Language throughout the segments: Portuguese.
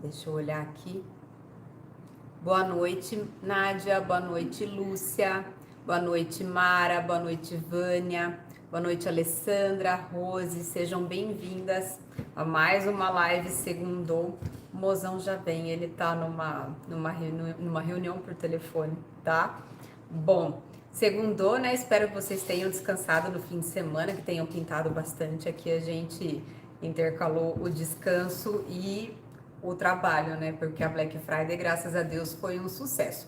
Deixa eu olhar aqui. Boa noite, Nádia. Boa noite, Lúcia. Boa noite, Mara. Boa noite, Vânia. Boa noite, Alessandra, Rose. Sejam bem-vindas a mais uma live Segundou. O mozão já vem, ele tá numa reunião por telefone, tá? Bom, segundou, né? Espero que vocês tenham descansado no fim de semana, que tenham pintado bastante. Aqui a gente intercalou o descanso e o trabalho, né? Porque a Black Friday, graças a Deus, foi um sucesso.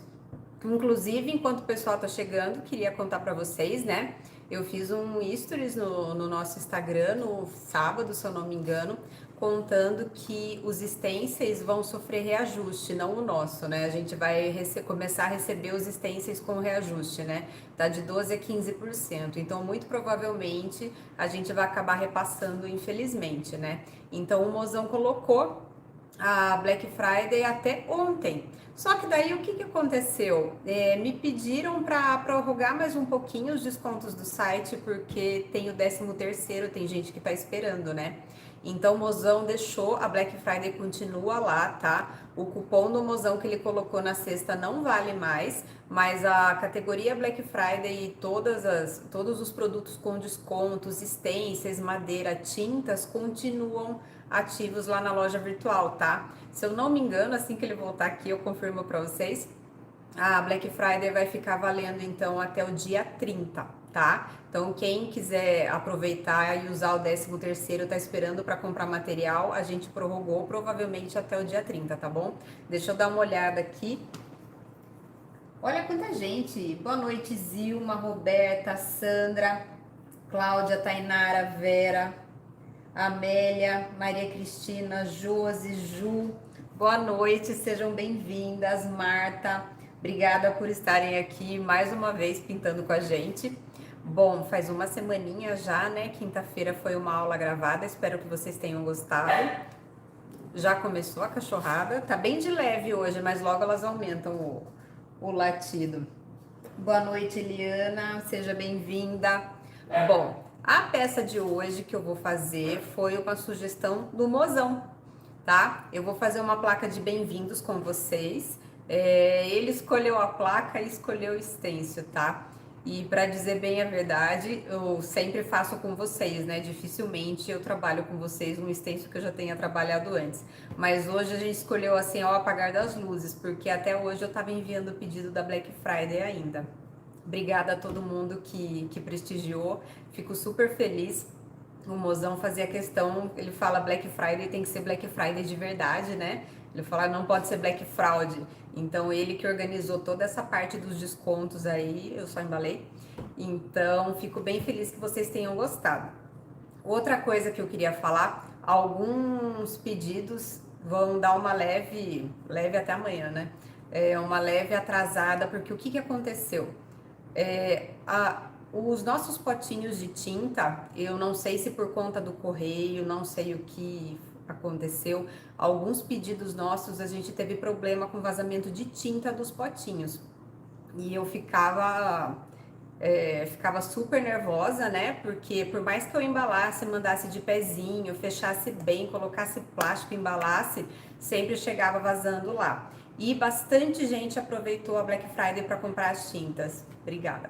Inclusive, enquanto o pessoal tá chegando, queria contar para vocês, né? Eu fiz um stories no nosso Instagram no sábado, se eu não me engano, contando que os stencils vão sofrer reajuste, não o nosso, né? A gente vai começar a receber os stencils com reajuste, né? Tá de 12 a 15%. Então, muito provavelmente, a gente vai acabar repassando, infelizmente, né? Então, o mozão colocou a Black Friday até ontem. Só que daí o que aconteceu? Me pediram para prorrogar mais um pouquinho os descontos do site, porque tem o 13º, tem gente que tá esperando, né? Então o mozão deixou, a Black Friday continua lá, tá? O cupom do mozão que ele colocou na sexta não vale mais, mas a categoria Black Friday e todos os produtos com descontos, stencils, madeira, tintas continuam ativos lá na loja virtual, tá? Se eu não me engano, assim que ele voltar aqui, eu confirmo para vocês. A Black Friday vai ficar valendo então até o dia 30, tá? Então quem quiser aproveitar e usar o 13º, tá esperando para comprar material, a gente prorrogou provavelmente até o dia 30, tá bom? Deixa eu dar uma olhada aqui. Olha quanta gente. Boa noite, Zilma, Roberta, Sandra, Cláudia, Tainara, Vera, Amélia, Maria Cristina, Josi, Ju, boa noite, sejam bem-vindas, Marta, obrigada por estarem aqui mais uma vez pintando com a gente. Bom, faz uma semaninha já, né? Quinta-feira foi uma aula gravada, espero que vocês tenham gostado. Já começou a cachorrada, tá bem de leve hoje, mas logo elas aumentam o latido. Boa noite, Eliana, seja bem-vinda. Bom, a peça de hoje que eu vou fazer foi uma sugestão do mozão, tá? Eu vou fazer uma placa de bem-vindos com vocês. Ele escolheu a placa e escolheu o stencil, tá? E para dizer bem a verdade, eu sempre faço com vocês, né? Dificilmente eu trabalho com vocês um stencil que eu já tenha trabalhado antes. Mas hoje a gente escolheu assim ao apagar das luzes, porque até hoje eu tava enviando o pedido da Black Friday ainda. Obrigada a todo mundo que prestigiou, fico super feliz. O mozão fazia questão, ele fala Black Friday tem que ser Black Friday de verdade, né? Ele fala não pode ser Black Fraud. Então ele que organizou toda essa parte dos descontos aí, eu só embalei. Então fico bem feliz que vocês tenham gostado. Outra coisa que eu queria falar, alguns pedidos vão dar uma leve até amanhã, né? Uma leve atrasada, porque o que aconteceu? Os nossos potinhos de tinta, eu não sei se por conta do correio, não sei o que aconteceu. Alguns pedidos nossos a gente teve problema com vazamento de tinta dos potinhos. E eu ficava super nervosa, né? Porque por mais que eu embalasse, mandasse de pezinho, fechasse bem, colocasse plástico, embalasse, sempre chegava vazando lá. E bastante gente aproveitou a Black Friday para comprar as tintas. Obrigada.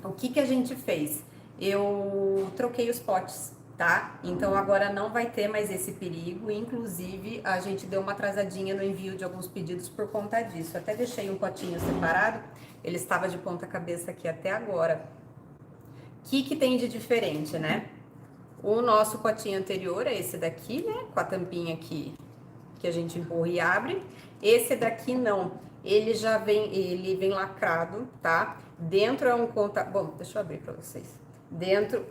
O que a gente fez? Eu troquei os potes, tá? Então agora não vai ter mais esse perigo. Inclusive, a gente deu uma atrasadinha no envio de alguns pedidos por conta disso. Até deixei um potinho separado, ele estava de ponta cabeça aqui até agora. O que tem de diferente, né? O nosso potinho anterior é esse daqui, né? Com a tampinha aqui que a gente empurra e abre. Esse daqui não. Ele vem lacrado, tá? Dentro é um conta... Bom, deixa eu abrir pra vocês. Dentro,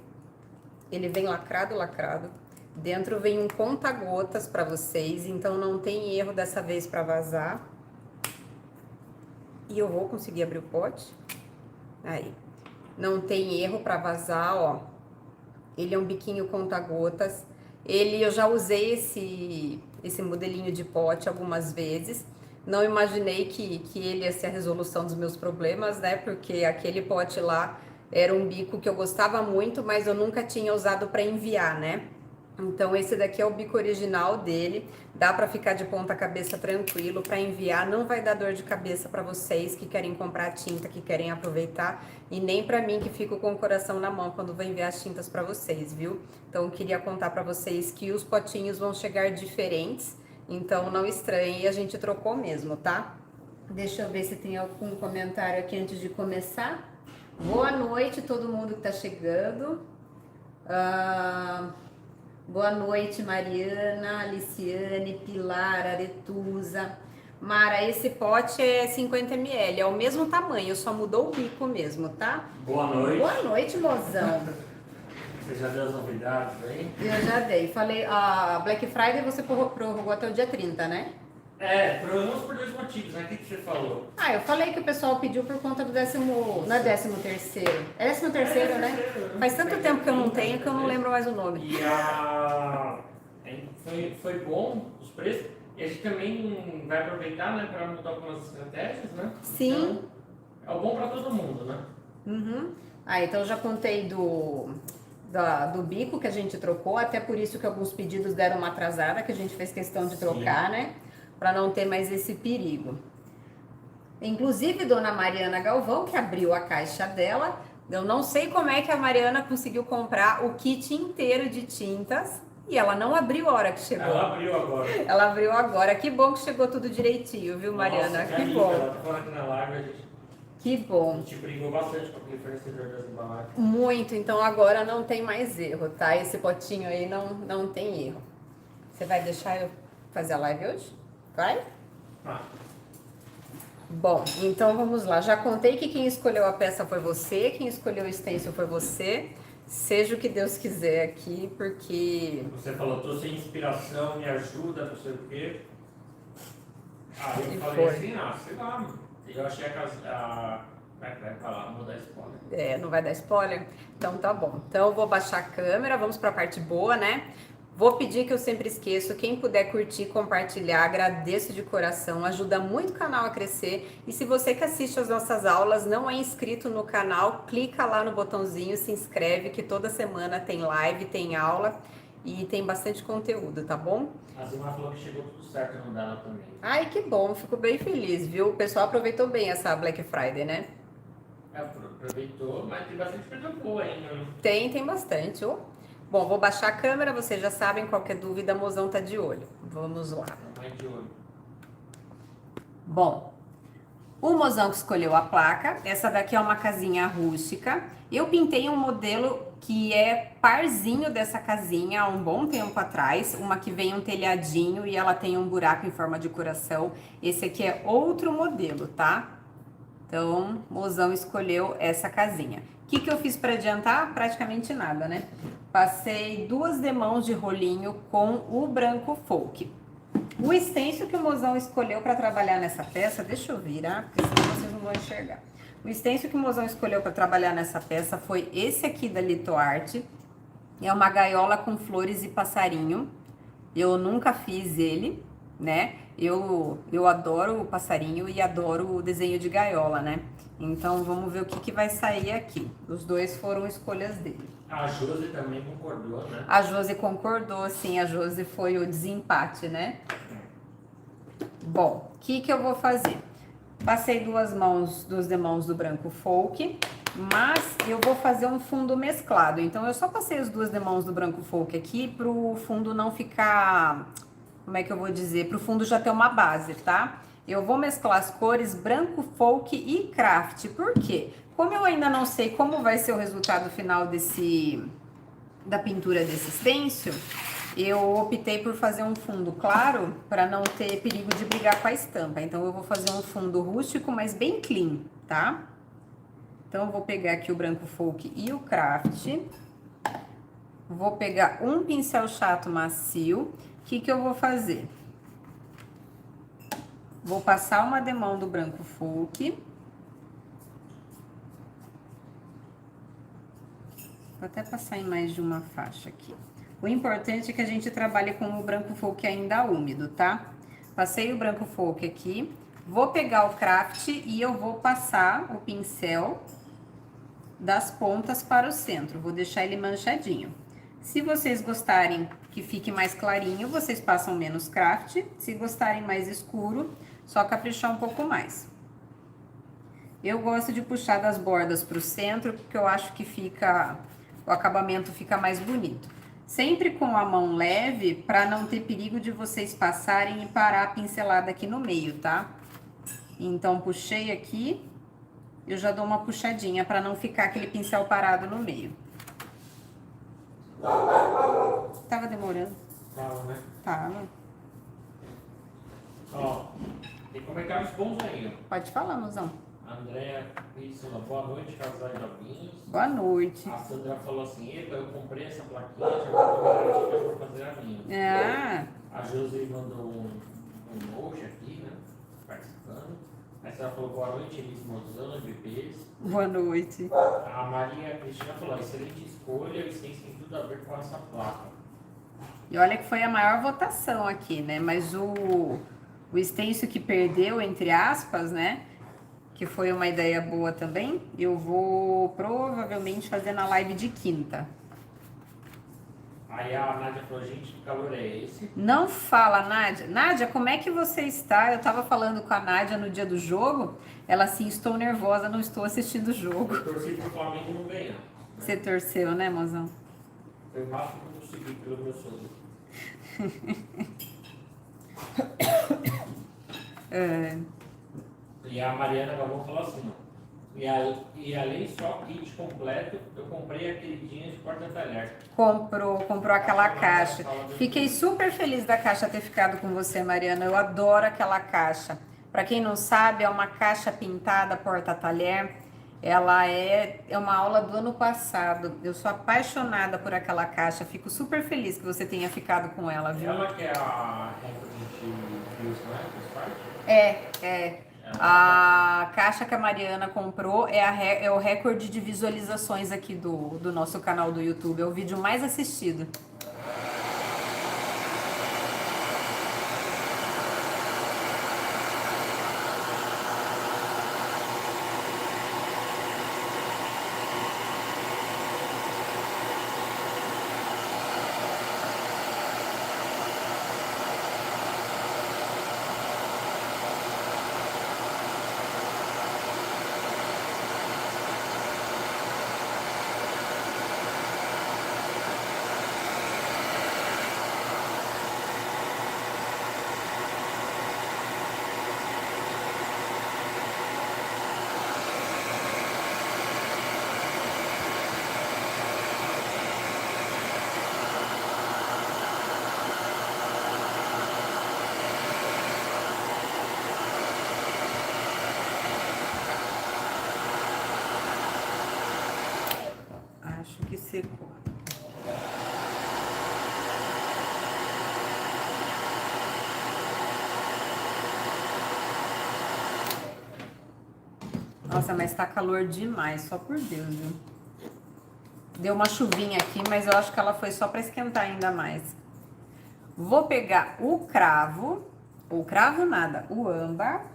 ele vem lacrado. Dentro vem um conta-gotas pra vocês, então não tem erro dessa vez pra vazar. E eu vou conseguir abrir o pote. Aí. Não tem erro pra vazar, ó. Ele é um biquinho conta-gotas. Eu já usei esse modelinho de pote algumas vezes. Não imaginei que ele ia ser a resolução dos meus problemas, né? Porque aquele pote lá era um bico que eu gostava muito, mas eu nunca tinha usado para enviar, né? Então esse daqui é o bico original dele, dá para ficar de ponta cabeça tranquilo, para enviar não vai dar dor de cabeça para vocês que querem comprar tinta, que querem aproveitar, e nem para mim que fico com o coração na mão quando vou enviar as tintas para vocês, viu? Então eu queria contar para vocês que os potinhos vão chegar diferentes, então não estranhem, a gente trocou mesmo, tá? Deixa eu ver se tem algum comentário aqui antes de começar. Boa noite todo mundo que tá chegando. Boa noite, Mariana, Aliciane, Pilar, Aretusa. Mara, esse pote é 50 ml, é o mesmo tamanho, só mudou o bico mesmo, tá? Boa noite. Boa noite, mozão. Você já deu as novidades aí? Eu já dei. Falei, a Black Friday você prorrogou até o dia 30, né? Prorrogamos por 2 motivos, né? O que você falou? Eu falei que o pessoal pediu por conta do não é 13º. É 13º, né? Faz tanto tempo que eu não tenho que eu não lembro mais o nome. E foi bom os preços. E a gente também vai aproveitar, né, para mudar algumas estratégias, né? Sim. Então, é bom para todo mundo, né? Uhum. Então eu já contei do bico que a gente trocou, até por isso que alguns pedidos deram uma atrasada, que a gente fez questão de trocar, sim, né? Para não ter mais esse perigo. Inclusive, dona Mariana Galvão, que abriu a caixa dela, eu não sei como é que a Mariana conseguiu comprar o kit inteiro de tintas e ela não abriu a hora que chegou. Ela abriu agora. Ela abriu agora. Que bom que chegou tudo direitinho, viu, Mariana? Nossa, que linda. bom. Ela tá falando aqui na live, a gente... Que bom. A gente brigou bastante com aquele fornecedor das embalagens. Muito, então agora não tem mais erro, tá? Esse potinho aí não tem erro. Você vai deixar eu fazer a live hoje? Vai? Bom, então vamos lá. Já contei que quem escolheu a peça foi você, quem escolheu o stencil foi você. Seja o que Deus quiser aqui, porque... Você falou, tô sem inspiração, me ajuda, não sei o quê. Eu falei assim, sei lá, eu achei que vai falar, não vou dar spoiler. Não vai dar spoiler? Então tá bom. Então eu vou baixar a câmera, vamos pra parte boa, né? Vou pedir que eu sempre esqueço, quem puder curtir, compartilhar, agradeço de coração, ajuda muito o canal a crescer. E se você que assiste as nossas aulas não é inscrito no canal, clica lá no botãozinho, se inscreve, que toda semana tem live, tem aula e tem bastante conteúdo, tá bom? A Zilma falou que chegou tudo certo no dela também. Ai, que bom, fico bem feliz, viu? O pessoal aproveitou bem essa Black Friday, né? Aproveitou, mas tem bastante coisa boa ainda. Tem bastante, Bom, vou baixar a câmera, vocês já sabem, qualquer dúvida, mozão tá de olho. Vamos lá. Vai de olho. Bom, o mozão que escolheu a placa, essa daqui é uma casinha rústica. Eu pintei um modelo que é parzinho dessa casinha há um bom tempo atrás, uma que vem um telhadinho e ela tem um buraco em forma de coração. Esse aqui é outro modelo, tá? Então, o mozão escolheu essa casinha. O que eu fiz para adiantar? Praticamente nada, né? Passei 2 demãos de rolinho com o branco folk. O stencil que o mozão escolheu para trabalhar nessa peça, deixa eu virar, porque senão vocês não vão enxergar. O stencil que o mozão escolheu para trabalhar nessa peça foi esse aqui da Litoarte. É uma gaiola com flores e passarinho. Eu nunca fiz ele, né? Eu adoro o passarinho e adoro o desenho de gaiola, né? Então vamos ver o que vai sair aqui. Os dois foram escolhas dele. A Josi também concordou, né? A Josi concordou, sim. A Josi foi o desempate, né? Bom, o que eu vou fazer? Passei 2 demãos do branco folk, mas eu vou fazer um fundo mesclado. Então eu só passei as 2 demãos do branco folk aqui pro fundo não ficar... Como é que eu vou dizer? Pro fundo já ter uma base, tá? Eu vou mesclar as cores branco, folk e craft. Por quê? Como eu ainda não sei como vai ser o resultado final da pintura desse stencil, eu optei por fazer um fundo claro para não ter perigo de brigar com a estampa. Então eu vou fazer um fundo rústico, mas bem clean, tá? Então eu vou pegar aqui o branco folk e o craft. Vou pegar um pincel chato macio. O que eu vou fazer? Vou passar uma demão do branco folk. Vou até passar em mais de uma faixa aqui. O importante é que a gente trabalhe com o branco folk ainda úmido, tá? Passei o branco folk aqui. Vou pegar o craft e eu vou passar o pincel das pontas para o centro. Vou deixar ele manchadinho. Se vocês gostarem que fique mais clarinho, vocês passam menos craft. Se gostarem mais escuro, só caprichar um pouco mais. Eu gosto de puxar das bordas pro centro, porque eu acho que o acabamento fica mais bonito. Sempre com a mão leve, para não ter perigo de vocês passarem e parar a pincelada aqui no meio, tá? Então, puxei aqui, eu já dou uma puxadinha para não ficar aquele pincel parado no meio. Tava demorando. Tava, né? Tava. Ó, tem comentários bons aí, ó. Pode falar, mozão. A Andréa Cristina, boa noite, casal de novinhos. Boa noite. A Sandra falou assim, epa, eu comprei essa plaquinha, já vou tomar pra fazer a minha. A Josi mandou um emoji aqui, né, participando. Aí ela falou, boa noite, Elis Mozão, BPs. Boa noite. A Maria Cristina falou, excelente escolha, e tem tudo a ver com essa placa. E olha que foi a maior votação aqui, né, mas o extenso que perdeu, entre aspas, né, que foi uma ideia boa também, eu vou provavelmente fazer na live de quinta. Aí a Nádia falou, gente, que calor é esse? Não fala, Nádia. Nádia, como é que você está? Eu tava falando com a Nádia no dia do jogo, ela assim, estou nervosa, não estou assistindo o jogo. Eu torci pro Flamengo não ganhar. Né? Você torceu, né, mozão? Foi o máximo que eu consegui pelo meu sogro. E a Mariana Galvão falou assim, ó. E além só kit completo, eu comprei a queridinha de porta-talher. Comprou aquela caixa. Fiquei super feliz da caixa ter ficado com você, Mariana. Eu adoro aquela caixa. Para quem não sabe, é uma caixa pintada porta-talher. Ela é uma aula do ano passado. Eu sou apaixonada por aquela caixa. Fico super feliz que você tenha ficado com ela, viu? Ela que é a recorde de views, não é? É. A caixa que a Mariana comprou é o recorde de visualizações aqui do nosso canal do YouTube. É o vídeo mais assistido. Acho que secou. Nossa, mas tá calor demais, só por Deus, viu? Deu uma chuvinha aqui, mas eu acho que ela foi só pra esquentar ainda mais. Vou pegar o cravo nada, o âmbar.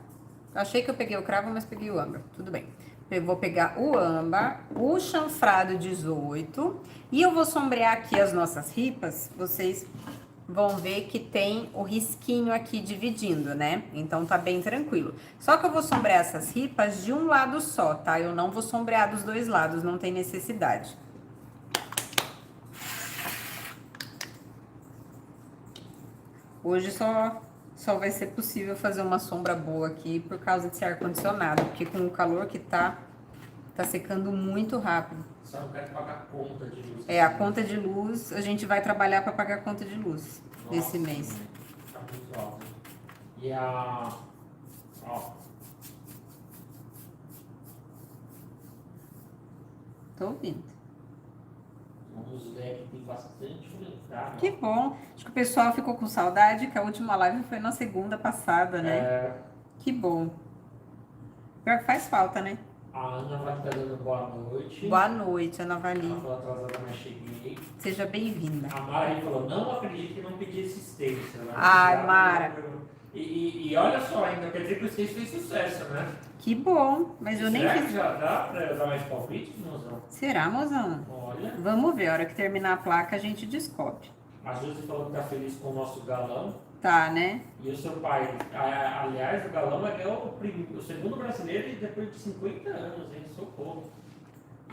Achei que eu peguei o cravo, mas peguei o âmbar, tudo bem. Eu vou pegar o âmbar, o chanfrado 18 e eu vou sombrear aqui as nossas ripas. Vocês vão ver que tem o risquinho aqui dividindo, né? Então tá bem tranquilo. Só que eu vou sombrear essas ripas de um lado só, tá? Eu não vou sombrear dos dois lados, não tem necessidade. Hoje só vai ser possível fazer uma sombra boa aqui por causa desse ar-condicionado, porque com o calor que tá secando muito rápido. Só não quero pagar conta de luz. É, a conta de luz, a gente vai trabalhar para pagar a conta de luz desse mês. Tá muito alto. E a... Ó. Tô ouvindo. Vamos ver que tem bastante comentário. Que bom. Acho que o pessoal ficou com saudade, que a última live foi na segunda passada, né? É... Que bom. Pior que faz falta, né? A Ana vai estar dando boa noite. Boa noite, Ana Vali. Ela falou atrasada, mas cheguei. Seja bem-vinda. A Mara falou, não acredito que não pedi esse steak. Ai, Mara. E olha só, ainda quer dizer que o steak fez sucesso, né? Que bom, mas eu nem Será fiz. que já dá pra dar mais palpite, mozão? Será, mozão? Olha. Vamos ver, a hora que terminar a placa a gente descobre. A Josi falou que tá feliz com o nosso galão. Tá, né? E o seu pai, aliás, o galão é o segundo brasileiro e depois de 50 anos, hein? Socorro.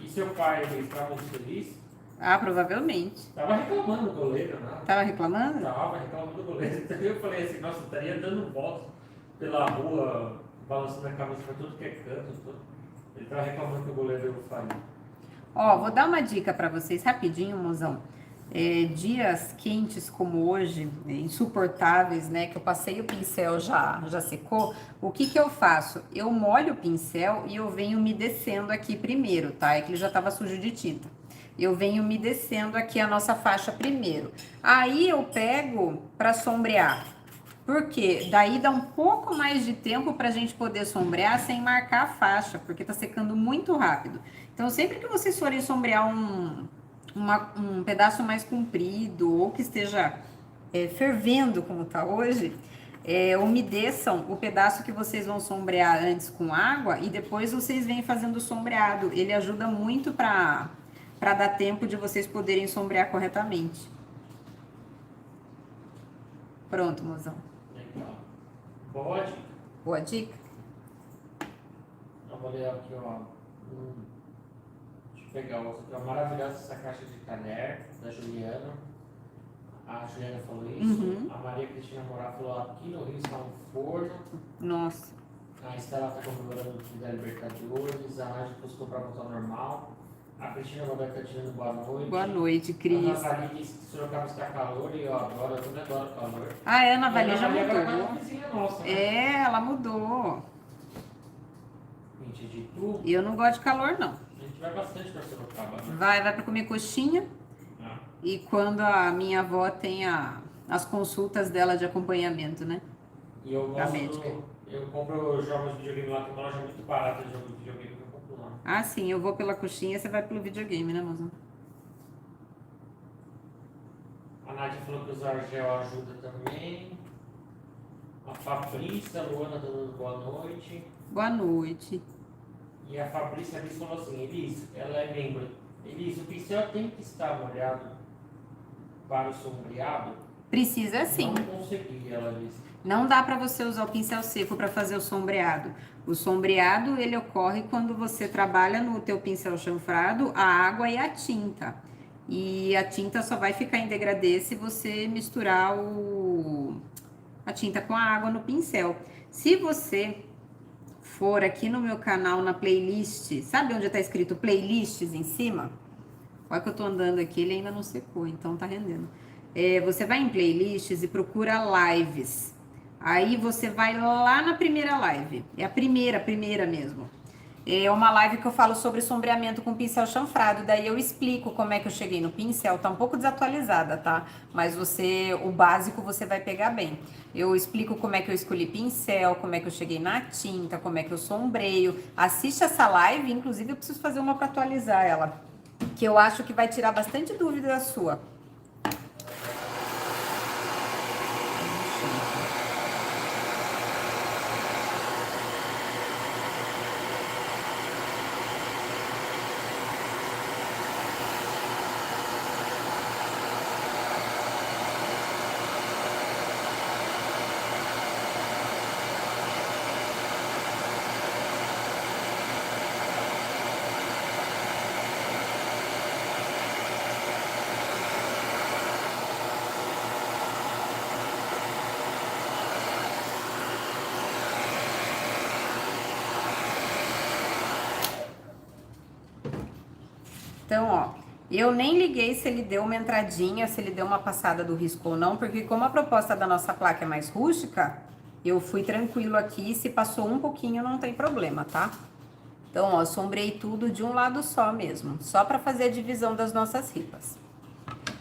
E seu pai, ele estava muito feliz? Ah, provavelmente. Tava reclamando do goleiro, né? Tava reclamando? Tava reclamando do goleiro. Então eu falei assim, nossa, estaria dando voltas pela rua, balançando a cabeça pra tudo que é canto. Tudo. Ele tava reclamando que o goleiro falhou. Ó, vou dar uma dica pra vocês rapidinho, mozão. Dias quentes como hoje, insuportáveis, né? Que eu passei o pincel já secou. O que eu faço? Eu molho o pincel e eu venho umedecendo aqui primeiro, tá? É que ele já tava sujo de tinta. Eu venho umedecendo aqui a nossa faixa primeiro. Aí eu pego para sombrear. Porque daí dá um pouco mais de tempo pra gente poder sombrear sem marcar a faixa, porque tá secando muito rápido. Então, sempre que vocês forem sombrear um pedaço mais comprido ou que esteja fervendo como tá hoje, umedeçam o pedaço que vocês vão sombrear antes com água e depois vocês vêm fazendo o sombreado. Ele ajuda muito para dar tempo de vocês poderem sombrear corretamente. Pronto, mozão. Legal. Boa dica. Boa dica? Eu vou ler aqui, ó. Deixa eu pegar outra. Maravilhosa essa caixa de talher da Juliana. A Juliana falou isso. Uhum. A Maria Cristina Moral falou: aqui no Rio está um forno. Nossa. A Estela está comemorando o time da Libertadores. A Nádia postou para voltar ao normal. A Cristina Roberta está tirando boa noite. Boa noite, Cris. A Ana Vali disse que Sorocaba está calor e eu também adoro calor. A Ana Vali já agora é mudou. uma vizinha nossa, né? Ela mudou. Gente, de tudo. E eu não gosto de calor, não. A gente vai bastante para Sorocaba, né? Vai para comer coxinha. E quando a minha avó tem as consultas dela de acompanhamento, né? E eu gosto eu compro jogos de videogame lá, tem uma loja muito barata de jogos de videogame que eu compro lá. Ah, sim, eu vou pela coxinha, você vai pelo videogame, né, mozão? A Nádia falou que usar gel ajuda também. A Fabrícia, a Luana dando boa noite. Boa noite. E a Fabrícia Elis falou assim, Elis, ela é membro. Elis, o pincel tem que estar molhado para o sombreado? Precisa sim. Não consegui, ela disse. Não dá para você usar o pincel seco para fazer o sombreado. O sombreado, ele ocorre quando você trabalha no teu pincel chanfrado, a água e a tinta. E a tinta só vai ficar em degradê se você misturar a tinta com a água no pincel. Se você for aqui no meu canal na playlist, sabe onde está escrito playlists em cima? Olha que eu tô andando aqui, ele ainda não secou, então tá rendendo. Você vai em playlists e procura lives. Aí você vai lá na primeira live. É a primeira mesmo. É uma live que eu falo sobre sombreamento com pincel chanfrado. Daí eu explico como é que eu cheguei no pincel. Tá um pouco desatualizada, tá? Mas o básico você vai pegar bem. Eu explico como é que eu escolhi pincel, como é que eu cheguei na tinta, como é que eu sombreio. Assiste essa live, inclusive eu preciso fazer uma para atualizar ela. Que eu acho que vai tirar bastante dúvida da sua. Então, ó, eu nem liguei se ele deu uma entradinha, se ele deu uma passada do risco ou não, porque como a proposta da nossa placa é mais rústica, eu fui tranquilo aqui, se passou um pouquinho não tem problema, tá? Então, ó, sombrei tudo de um lado só mesmo, só pra fazer a divisão das nossas ripas.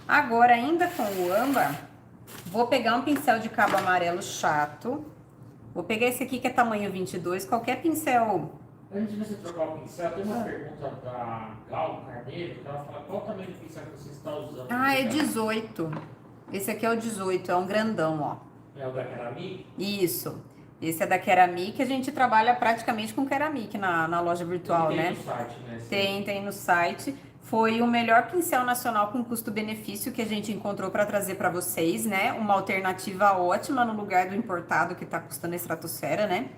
Agora, ainda com o âmbar, vou pegar um pincel de cabo amarelo chato, vou pegar esse aqui que é tamanho 22, qualquer pincel... Antes de você trocar o pincel, tem uma pergunta da Gal Carneiro, que ela fala qual o tamanho do pincel que você está usando. Ah, é 18. Esse aqui é o 18, é um grandão, ó. É o da Ceramic? Isso. Esse é da Ceramic, a gente trabalha praticamente com Ceramic na loja virtual, tem né? no site, né? Tem no site. Foi o melhor pincel nacional com custo-benefício que a gente encontrou para trazer para vocês, né? Uma alternativa ótima no lugar do importado que tá custando a estratosfera, né?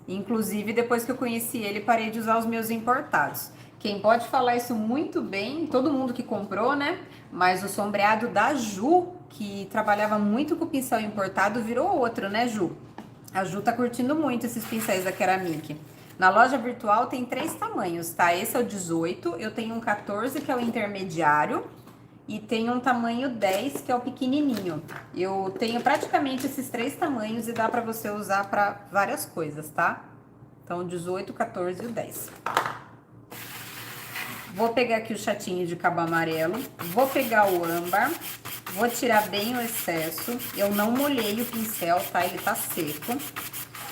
Inclusive, depois que eu conheci ele, parei de usar os meus importados. Quem pode falar isso muito bem, todo mundo que comprou, né? Mas o sombreado da Ju, que trabalhava muito com pincel importado, virou outro, né, Ju? A Ju tá curtindo muito esses pincéis da Ceramic. Na loja virtual tem 3 tamanhos, tá? Esse é o 18, eu tenho um 14, que é o intermediário, e tem um tamanho 10, que é o pequenininho. Eu tenho praticamente esses 3 tamanhos e dá pra você usar pra várias coisas, tá? Então, o 18, 14 e o 10. Vou pegar aqui o chatinho de cabo amarelo, vou pegar o âmbar, vou tirar bem o excesso. Eu não molhei o pincel, tá? Ele tá seco.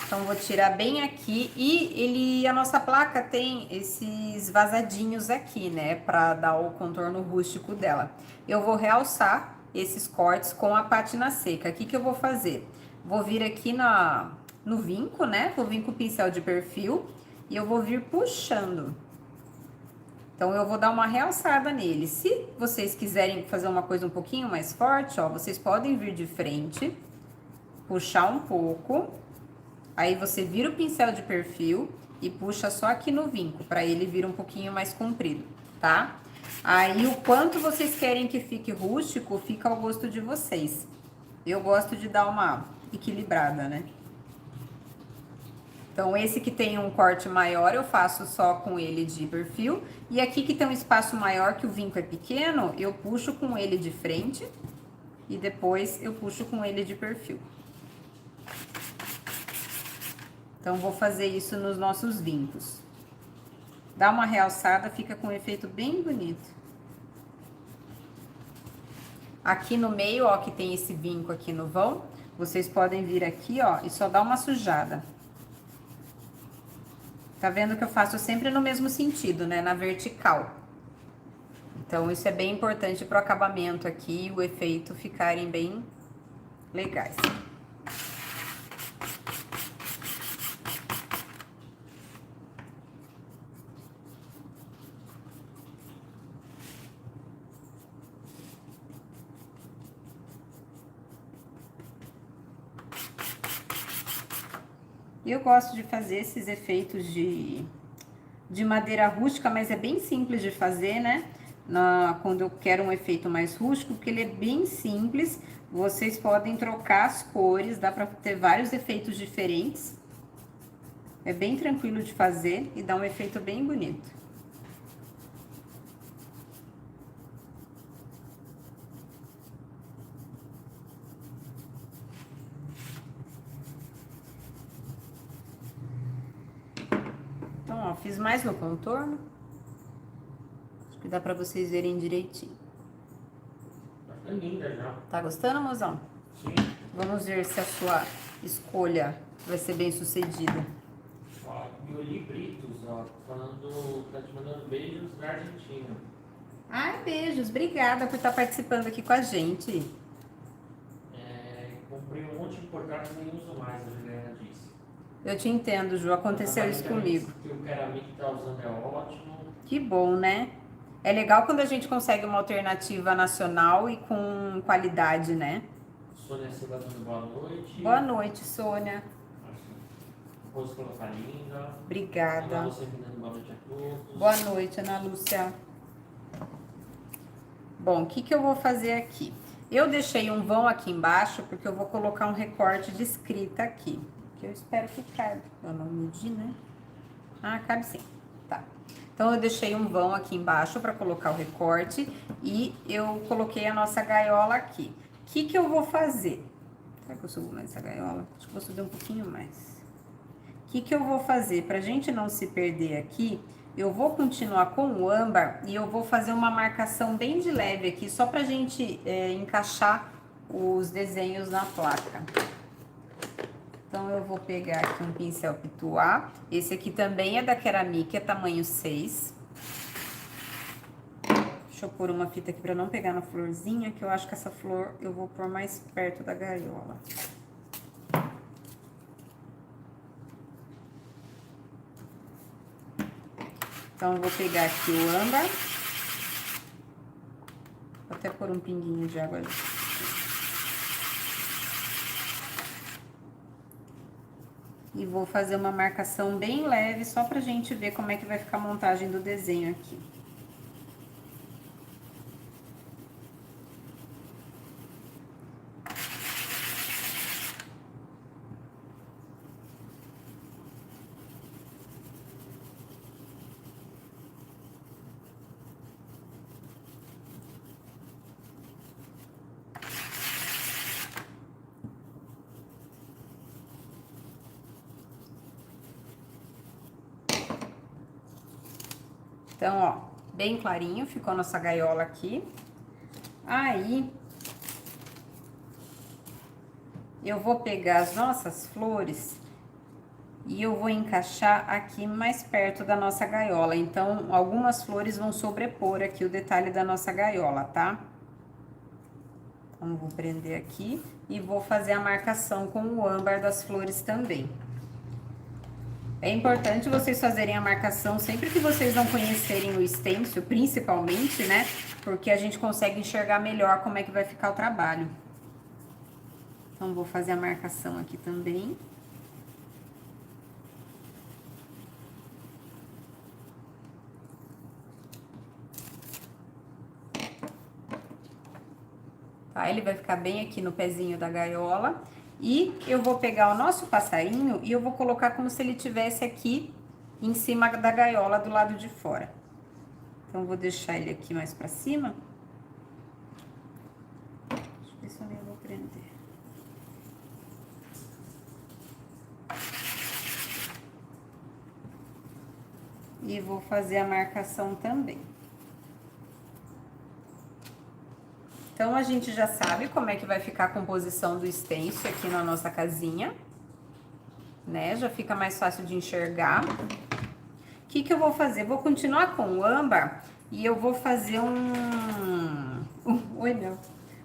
Então, vou tirar bem aqui e a nossa placa tem esses vazadinhos aqui, né? Pra dar o contorno rústico dela. Eu vou realçar esses cortes com a pátina seca. O que que eu vou fazer? Vou vir aqui no vinco, né? Vou vir com o pincel de perfil e eu vou vir puxando. Então, eu vou dar uma realçada nele. Se vocês quiserem fazer uma coisa um pouquinho mais forte, ó, vocês podem vir de frente, puxar um pouco. Aí, você vira o pincel de perfil e puxa só aqui no vinco, pra ele vir um pouquinho mais comprido, tá? Aí, o quanto vocês querem que fique rústico, fica ao gosto de vocês. Eu gosto de dar uma equilibrada, né? Então, esse que tem um corte maior, eu faço só com ele de perfil. E aqui que tem um espaço maior, que o vinco é pequeno, eu puxo com ele de frente. E depois eu puxo com ele de perfil. Então, vou fazer isso nos nossos vincos. Dá uma realçada, fica com um efeito bem bonito. Aqui no meio, ó, que tem esse vinco aqui no vão, vocês podem vir aqui, ó, e só dar uma sujada. Tá vendo que eu faço sempre no mesmo sentido, né? Na vertical. Então, isso é bem importante pro acabamento aqui e o efeito ficarem bem legais. Eu gosto de fazer esses efeitos de madeira rústica, mas é bem simples de fazer, né? Quando eu quero um efeito mais rústico, porque ele é bem simples. Vocês podem trocar as cores, dá pra ter vários efeitos diferentes. É bem tranquilo de fazer e dá um efeito bem bonito. Então, ó, fiz mais no contorno. Acho que dá pra vocês verem direitinho. Tá linda já. Tá gostando, mozão? Sim. Vamos ver se a sua escolha vai ser bem sucedida. Ó, Yuli Britos, ó, tá te mandando beijos da Argentina. Ai, beijos. Obrigada por estar participando aqui com a gente. Comprei um monte de importados e nem uso mais, a Juliana disse. Eu te entendo, Ju. Aconteceu isso comigo. Que o Ceramic tá usando é ótimo. Que bom, né? É legal quando a gente consegue uma alternativa nacional e com qualidade, né? Sônia Silva dando boa noite. Boa noite, Sônia. Roscola tá linda. Obrigada. Ana Lúcia dando boa noite a todos. Boa noite, Ana Lúcia. Bom, o que que eu vou fazer aqui? Eu deixei um vão aqui embaixo, porque eu vou colocar um recorte de escrita aqui. Que eu espero que caiba. Eu não medi, né? Ah, cabe sim. Tá. Então, eu deixei um vão aqui embaixo para colocar o recorte e eu coloquei a nossa gaiola aqui. O que que eu vou fazer? Será que eu subo mais essa gaiola? Acho que vou subir um pouquinho mais. O que que eu vou fazer? Pra gente não se perder aqui, eu vou continuar com o âmbar e eu vou fazer uma marcação bem de leve aqui, só pra gente encaixar os desenhos na placa. Então, eu vou pegar aqui um pincel pituá. Esse aqui também é da Ceramic, é tamanho 6. Deixa eu pôr uma fita aqui pra não pegar na florzinha, que eu acho que essa flor eu vou pôr mais perto da gaiola. Então, eu vou pegar aqui o âmbar pôr um pinguinho de água ali. E vou fazer uma marcação bem leve, só pra gente ver como é que vai ficar a montagem do desenho aqui. Então, ó, bem clarinho ficou nossa gaiola aqui. Aí, eu vou pegar as nossas flores e eu vou encaixar aqui mais perto da nossa gaiola. Então, algumas flores vão sobrepor aqui o detalhe da nossa gaiola, tá? Então, vou prender aqui e vou fazer a marcação com o âmbar das flores também. É importante vocês fazerem a marcação sempre que vocês não conhecerem o stencil, principalmente, né? Porque a gente consegue enxergar melhor como é que vai ficar o trabalho. Então, vou fazer a marcação aqui também. Tá? Ele vai ficar bem aqui no pezinho da gaiola. E eu vou pegar o nosso passarinho e eu vou colocar como se ele tivesse aqui em cima da gaiola do lado de fora. Então, vou deixar ele aqui mais pra cima. Deixa eu ver se eu nem vou prender. E vou fazer a marcação também. Então, a gente já sabe como é que vai ficar a composição do stencil aqui na nossa casinha, né? Já fica mais fácil de enxergar. O que que eu vou fazer? Vou continuar com o âmbar e eu vou fazer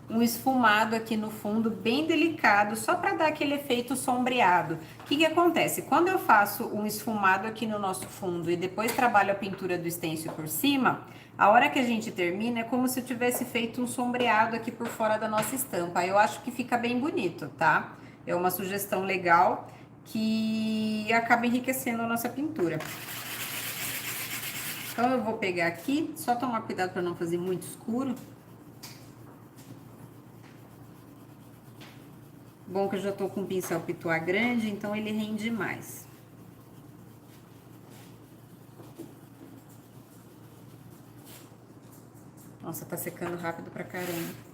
um esfumado aqui no fundo, bem delicado, só para dar aquele efeito sombreado. O que que acontece? Quando eu faço um esfumado aqui no nosso fundo e depois trabalho a pintura do stencil por cima, a hora que a gente termina é como se eu tivesse feito um sombreado aqui por fora da nossa estampa. Eu acho que fica bem bonito, tá? É uma sugestão legal que acaba enriquecendo a nossa pintura. Então, eu vou pegar aqui, só tomar cuidado para não fazer muito escuro. Bom que eu já tô com um pincel pituá grande, então ele rende mais. Nossa, tá secando rápido pra caramba.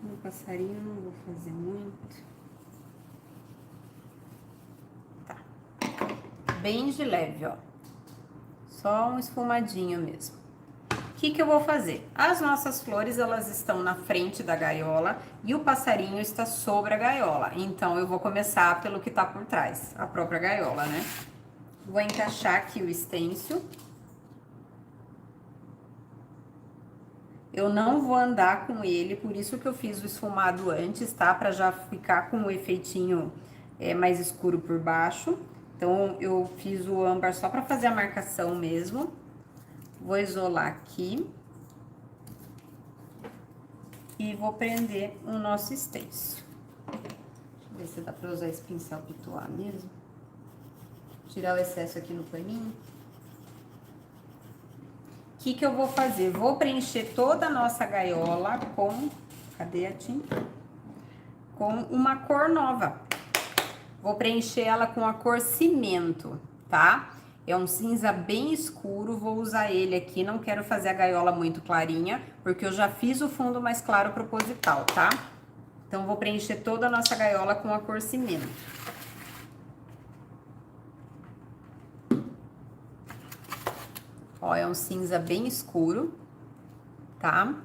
No passarinho não vou fazer muito. Tá. Bem de leve, ó. Só um esfumadinho mesmo. O que que eu vou fazer? As nossas flores, elas estão na frente da gaiola e o passarinho está sobre a gaiola. Então, eu vou começar pelo que tá por trás, a própria gaiola, né? Vou encaixar aqui o stencil. Eu não vou andar com ele, por isso que eu fiz o esfumado antes, tá? Pra já ficar com o efeitinho mais escuro por baixo. Então, eu fiz o âmbar só pra fazer a marcação mesmo. Vou isolar aqui. E vou prender o nosso stencil. Deixa eu ver se dá pra usar esse pincel pituá mesmo. Tirar o excesso aqui no paninho. O que que eu vou fazer? Vou preencher toda a nossa gaiola com... Cadê a tinta? Com uma cor nova. Vou preencher ela com a cor cimento, tá? É um cinza bem escuro, vou usar ele aqui. Não quero fazer a gaiola muito clarinha, porque eu já fiz o fundo mais claro proposital, tá? Então, vou preencher toda a nossa gaiola com a cor cimento. Ó, é um cinza bem escuro, tá?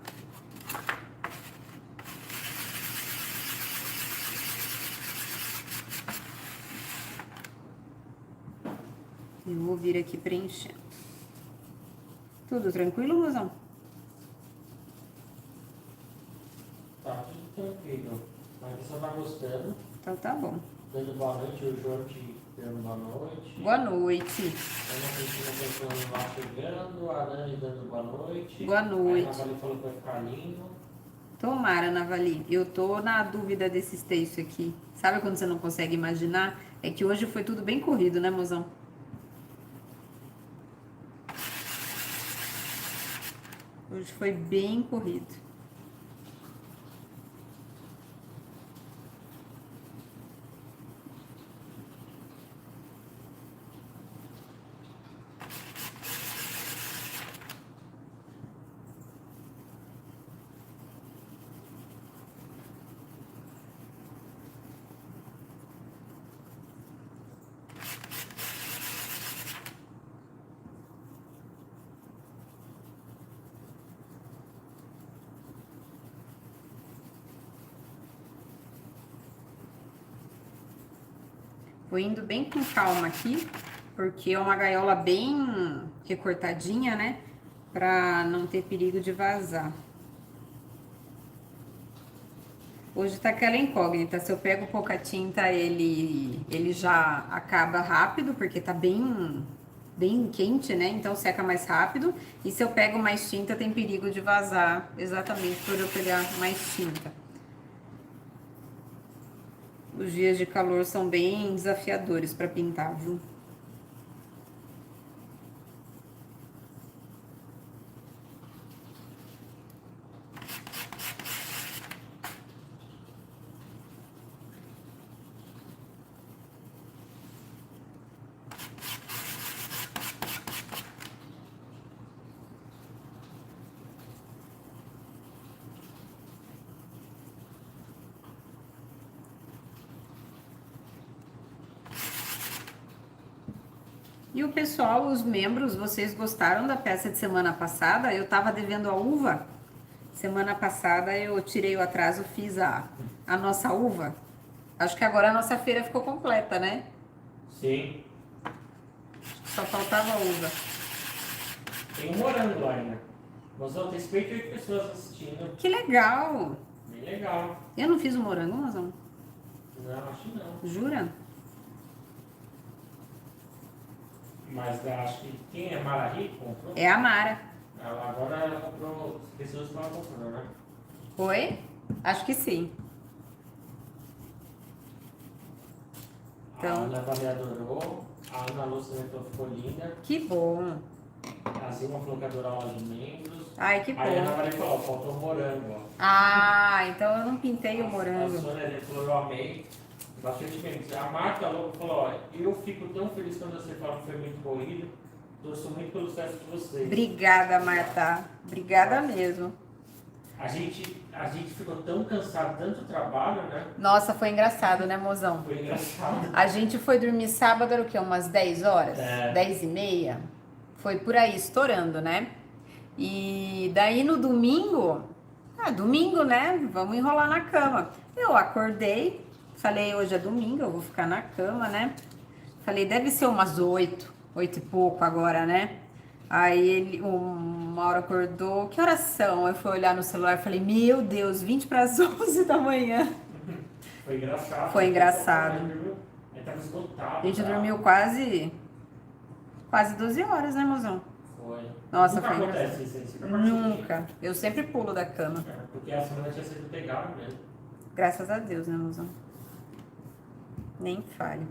Eu vou vir aqui preenchendo. Tudo tranquilo, Rosão? Tá tudo tranquilo. Mas você tá gostando. Então tá bom. Dando boa noite, o João te dando boa noite. Boa noite. Ana Cristina pensando lá chegando, a Nani dando boa noite. Boa noite. A Navali falou que vai ficar lindo. Tomara, Navali. Eu tô na dúvida desses textos aqui. Sabe quando você não consegue imaginar? É que hoje foi tudo bem corrido, né, mozão? Hoje foi bem corrido. Vou indo bem com calma aqui, porque é uma gaiola bem recortadinha, né? Pra não ter perigo de vazar. Hoje tá aquela incógnita, se eu pego pouca tinta, ele já acaba rápido, porque tá bem quente, né? Então seca mais rápido. E se eu pego mais tinta, tem perigo de vazar, exatamente por eu pegar mais tinta. Os dias de calor são bem desafiadores para pintar, viu? E o pessoal, os membros, vocês gostaram da peça de semana passada? Eu tava devendo a uva. Semana passada eu tirei o atraso, fiz a nossa uva. Acho que agora a nossa feira ficou completa, né? Sim. Só faltava a uva. Tem um morango lá ainda. Nós vamos ter 58 pessoas assistindo. Que legal! Bem legal. Eu não fiz o morango, Mozão? Não, acho que não. Jura? Mas acho que quem é Maraí comprou? É a Mara. Agora ela comprou, as pessoas estão comprando, né? Oi? Acho que sim. Então. A Ana Valia adorou, a Ana Lúcia ficou linda. Que bom. A Zilma falou que adorou aula de membros. Ai, que bom. Aí a Ana Valia falou, ó, faltou morango, ó. Ah, então eu não pintei o A morango. Sônia falou, eu amei. Bastante membros. A Marta Lobo falou, ó, eu fico tão feliz quando você fala que foi muito corrido. Torço muito pelo sucesso de vocês. Obrigada, Marta. Obrigada mesmo. A gente ficou tão cansado, tanto trabalho, né? Nossa, foi engraçado, né, mozão? Foi engraçado. A gente foi dormir sábado, era o quê? Umas 10 horas? É. 10h30? Foi por aí, estourando, né? E daí no domingo, domingo, né? Vamos enrolar na cama. Eu acordei, falei, hoje é domingo, eu vou ficar na cama, né? Falei, deve ser umas 8 e pouco agora, né? Aí ele, uma hora acordou, que horas são? Eu fui olhar no celular e falei, meu Deus, 20 para as 11 da manhã. Foi engraçado. Foi engraçado. Aí tava esgotado. A gente dormiu quase 12 horas, né, mozão? Foi. Nossa, Nunca foi acontece isso aí, sempre acontece. Nunca. Eu sempre pulo da cama. É, porque a semana tinha sido pegada mesmo. Graças a Deus, né, mozão? Nem fale.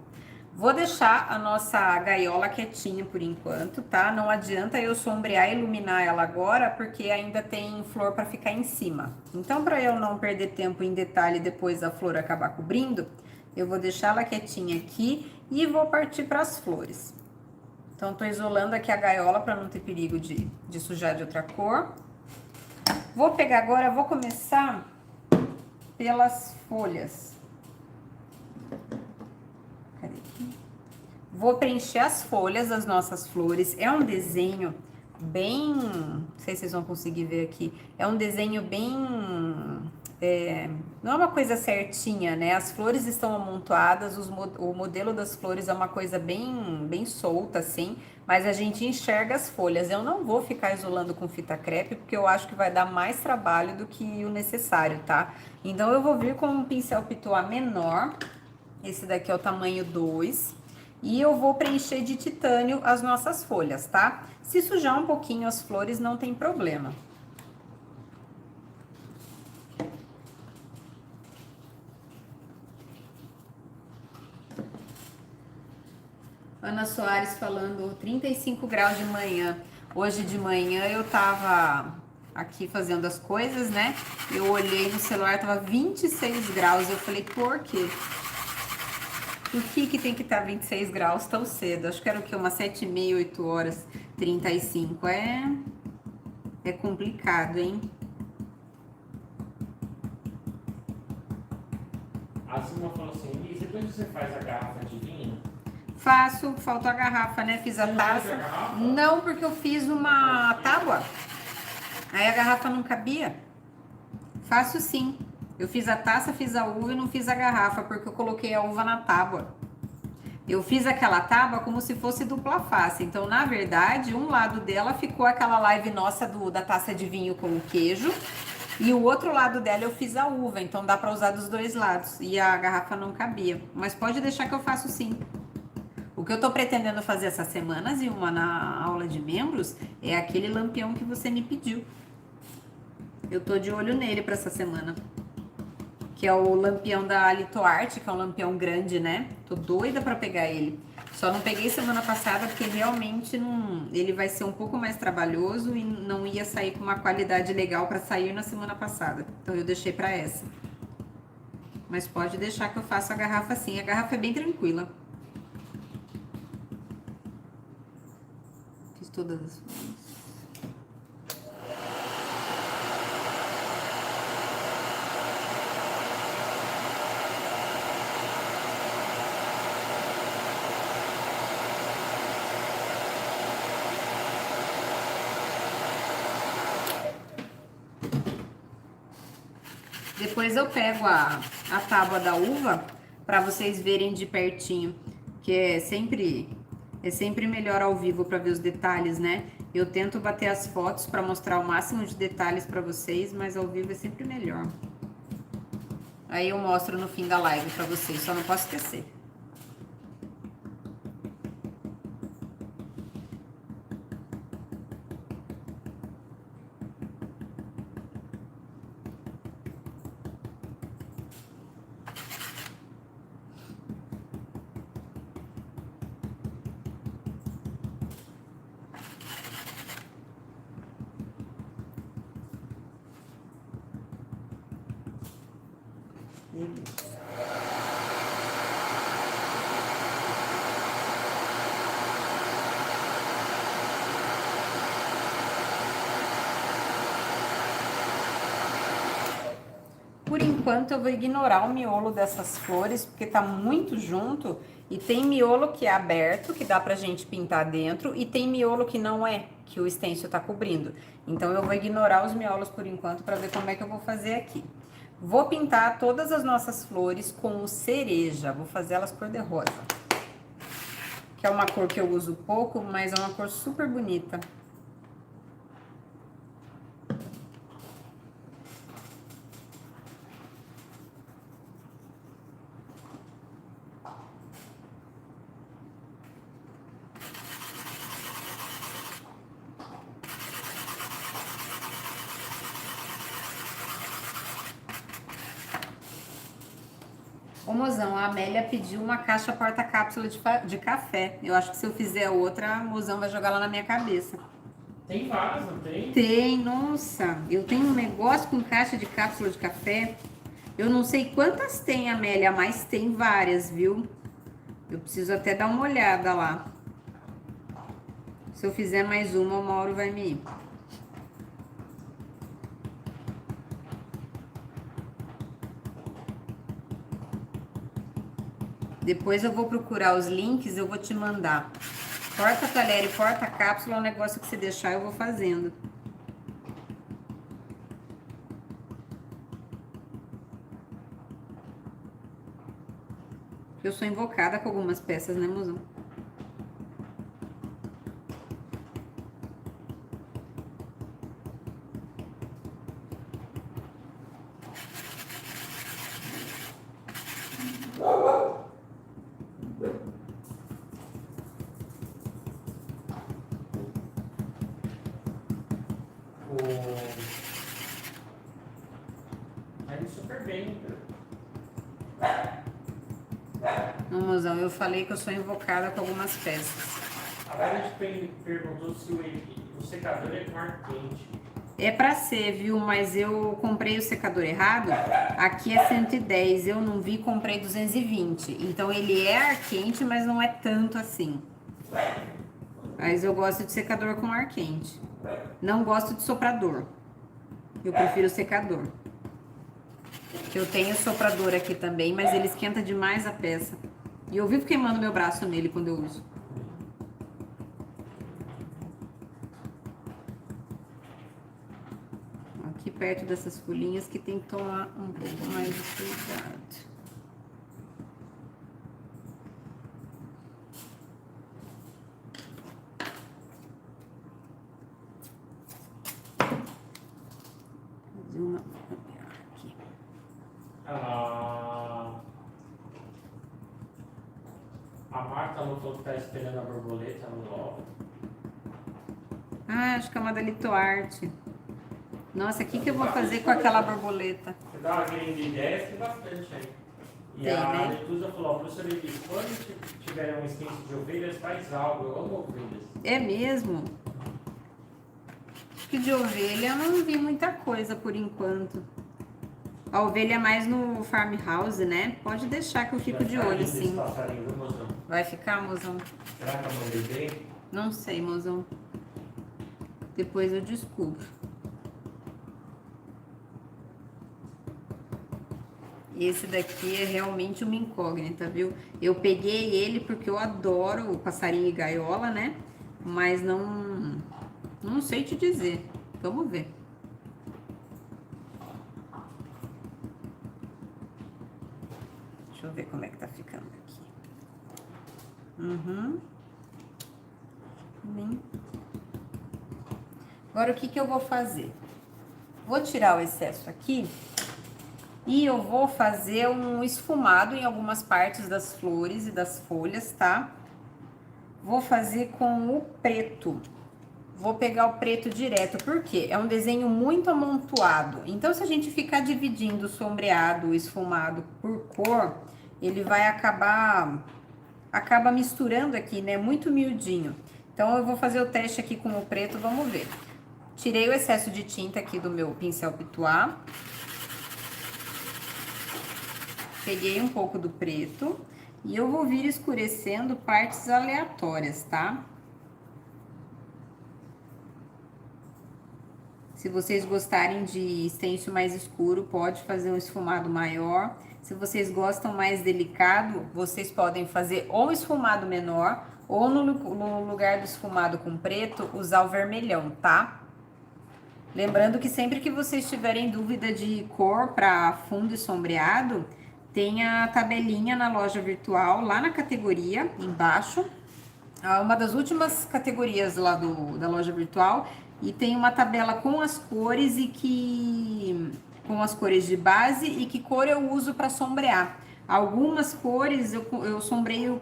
Vou deixar a nossa gaiola quietinha por enquanto, tá? Não adianta eu sombrear e iluminar ela agora, porque ainda tem flor para ficar em cima. Então, para eu não perder tempo em detalhe depois da flor acabar cobrindo, eu vou deixar ela quietinha aqui e vou partir para as flores. Então, tô isolando aqui a gaiola para não ter perigo de sujar de outra cor. Vou pegar agora, vou começar pelas folhas. Cadê aqui? Vou preencher as folhas das nossas flores. É um desenho bem... Não sei se vocês vão conseguir ver aqui. É um desenho bem... não é uma coisa certinha, né? As flores estão amontoadas, o modelo das flores é uma coisa bem solta, assim, mas a gente enxerga as folhas. Eu não vou ficar isolando com fita crepe, porque eu acho que vai dar mais trabalho do que o necessário, tá? Então, eu vou vir com um pincel pituá menor, esse daqui é o tamanho 2, e eu vou preencher de titânio as nossas folhas, tá? Se sujar um pouquinho as flores, não tem problema. Ana Soares falando 35 graus de manhã. Hoje de manhã eu tava aqui fazendo as coisas, né? Eu olhei no celular, tava 26 graus. Eu falei, por quê? Por que tem que estar 26 graus tão cedo? Acho que era o quê? Umas 7h30, 8 horas, 35. É complicado, hein? A Silma falou assim, Liz, depois você faz a garrafa de vinho? Faço, faltou a garrafa, né? Fiz a taça. Não, porque eu fiz uma tábua. Aí a garrafa não cabia. Faço sim. Eu fiz a taça, fiz a uva e não fiz a garrafa, porque eu coloquei a uva na tábua. Eu fiz aquela tábua como se fosse dupla face. Então, na verdade, um lado dela ficou aquela live nossa da taça de vinho com o queijo. E o outro lado dela eu fiz a uva. Então, dá pra usar dos dois lados. E a garrafa não cabia. Mas pode deixar que eu faço sim. O que eu tô pretendendo fazer essa semana, Zilma, na aula de membros, é aquele lampião que você me pediu. Eu tô de olho nele pra essa semana. Que é o lampião da Litoarte, que é um lampião grande, né? Tô doida pra pegar ele. Só não peguei semana passada porque realmente não, ele vai ser um pouco mais trabalhoso e não ia sair com uma qualidade legal pra sair na semana passada. Então eu deixei pra essa. Mas pode deixar que eu faço a garrafa assim. A garrafa é bem tranquila. Fiz todas as flores. Depois eu pego a tábua da uva para vocês verem de pertinho, que é sempre melhor ao vivo para ver os detalhes, né? Eu tento bater as fotos para mostrar o máximo de detalhes para vocês, mas ao vivo é sempre melhor. Aí eu mostro no fim da live para vocês, só não posso esquecer. Por enquanto eu vou ignorar o miolo dessas flores, porque tá muito junto. E tem miolo que é aberto, que dá pra gente pintar dentro. E tem miolo que não é, que o stencil tá cobrindo. Então eu vou ignorar os miolos por enquanto pra ver como é que eu vou fazer aqui. Vou pintar todas as nossas flores com o cereja. Vou fazer elas cor de rosa. Que é uma cor que eu uso pouco, mas é uma cor super bonita. Ô, mozão, a Amélia pediu uma caixa porta-cápsula de café. Eu acho que se eu fizer outra, a mozão vai jogar lá na minha cabeça. Tem várias, não tem? Tem, nossa. Eu tenho um negócio com caixa de cápsula de café. Eu não sei quantas tem, Amélia, mas tem várias, viu? Eu preciso até dar uma olhada lá. Se eu fizer mais uma, o Mauro vai me... Depois eu vou procurar os links, eu vou te mandar. Porta-talher e porta-cápsula é um negócio que você deixar, eu vou fazendo. Eu sou invocada com algumas peças, né, mozão? Super bem. Não, mozão, eu falei que eu sou invocada com algumas peças. Agora a gente perguntou se o secador é com ar quente. É pra ser, viu? Mas eu comprei o secador errado. Aqui é 110, eu não vi, comprei 220. Então ele é ar quente, mas não é tanto assim. Mas eu gosto de secador com ar quente. Não gosto de soprador. Eu prefiro secador. Eu tenho soprador aqui também, mas ele esquenta demais a peça. E eu vivo queimando meu braço nele quando eu uso. Aqui perto dessas folhinhas que tem que tomar um pouco mais de cuidado. Fazer uma aqui. A Marta não falou que tá esperando a borboleta no logo. Ah, acho que é uma da Litoarte. Nossa, o que eu vou fazer com aquela borboleta? Você dá uma grande ideia, tem bastante aí. E Tem, a né? Letusa falou, professora Elis, quando tiver uma extenso de ovelhas, faz algo. Eu amo ovelhas. É mesmo? Acho que de ovelha eu não vi muita coisa por enquanto. A ovelha é mais no farmhouse, né? Pode deixar que eu fico de olho, sim. Vai ficar, mozão? Será que eu mandei bem? Não sei, mozão. Depois eu descubro. Esse daqui é realmente uma incógnita, viu? Eu peguei ele porque eu adoro o passarinho e gaiola, né? Mas não sei te dizer. Vamos ver. Deixa eu ver como é que tá ficando aqui. Agora, o que eu vou fazer? Vou tirar o excesso aqui e eu vou fazer um esfumado em algumas partes das flores e das folhas, tá? Vou fazer com o preto. Vou pegar o preto direto, porque é um desenho muito amontoado. Então, se a gente ficar dividindo o sombreado, o esfumado por cor, ele vai acaba misturando aqui, né? Muito miudinho. Então, eu vou fazer o teste aqui com o preto, vamos ver. Tirei o excesso de tinta aqui do meu pincel Pituá. Peguei um pouco do preto e eu vou vir escurecendo partes aleatórias, tá? Se vocês gostarem de stencil mais escuro, pode fazer um esfumado maior. Se vocês gostam mais delicado, vocês podem fazer ou um esfumado menor, ou no lugar do esfumado com preto, usar o vermelhão, tá? Lembrando que sempre que vocês tiverem dúvida de cor para fundo e sombreado, tem a tabelinha na loja virtual, lá na categoria, embaixo. Uma das últimas categorias lá da loja virtual. E tem uma tabela com as cores com as cores de base e que cor eu uso para sombrear. Algumas cores eu sombreio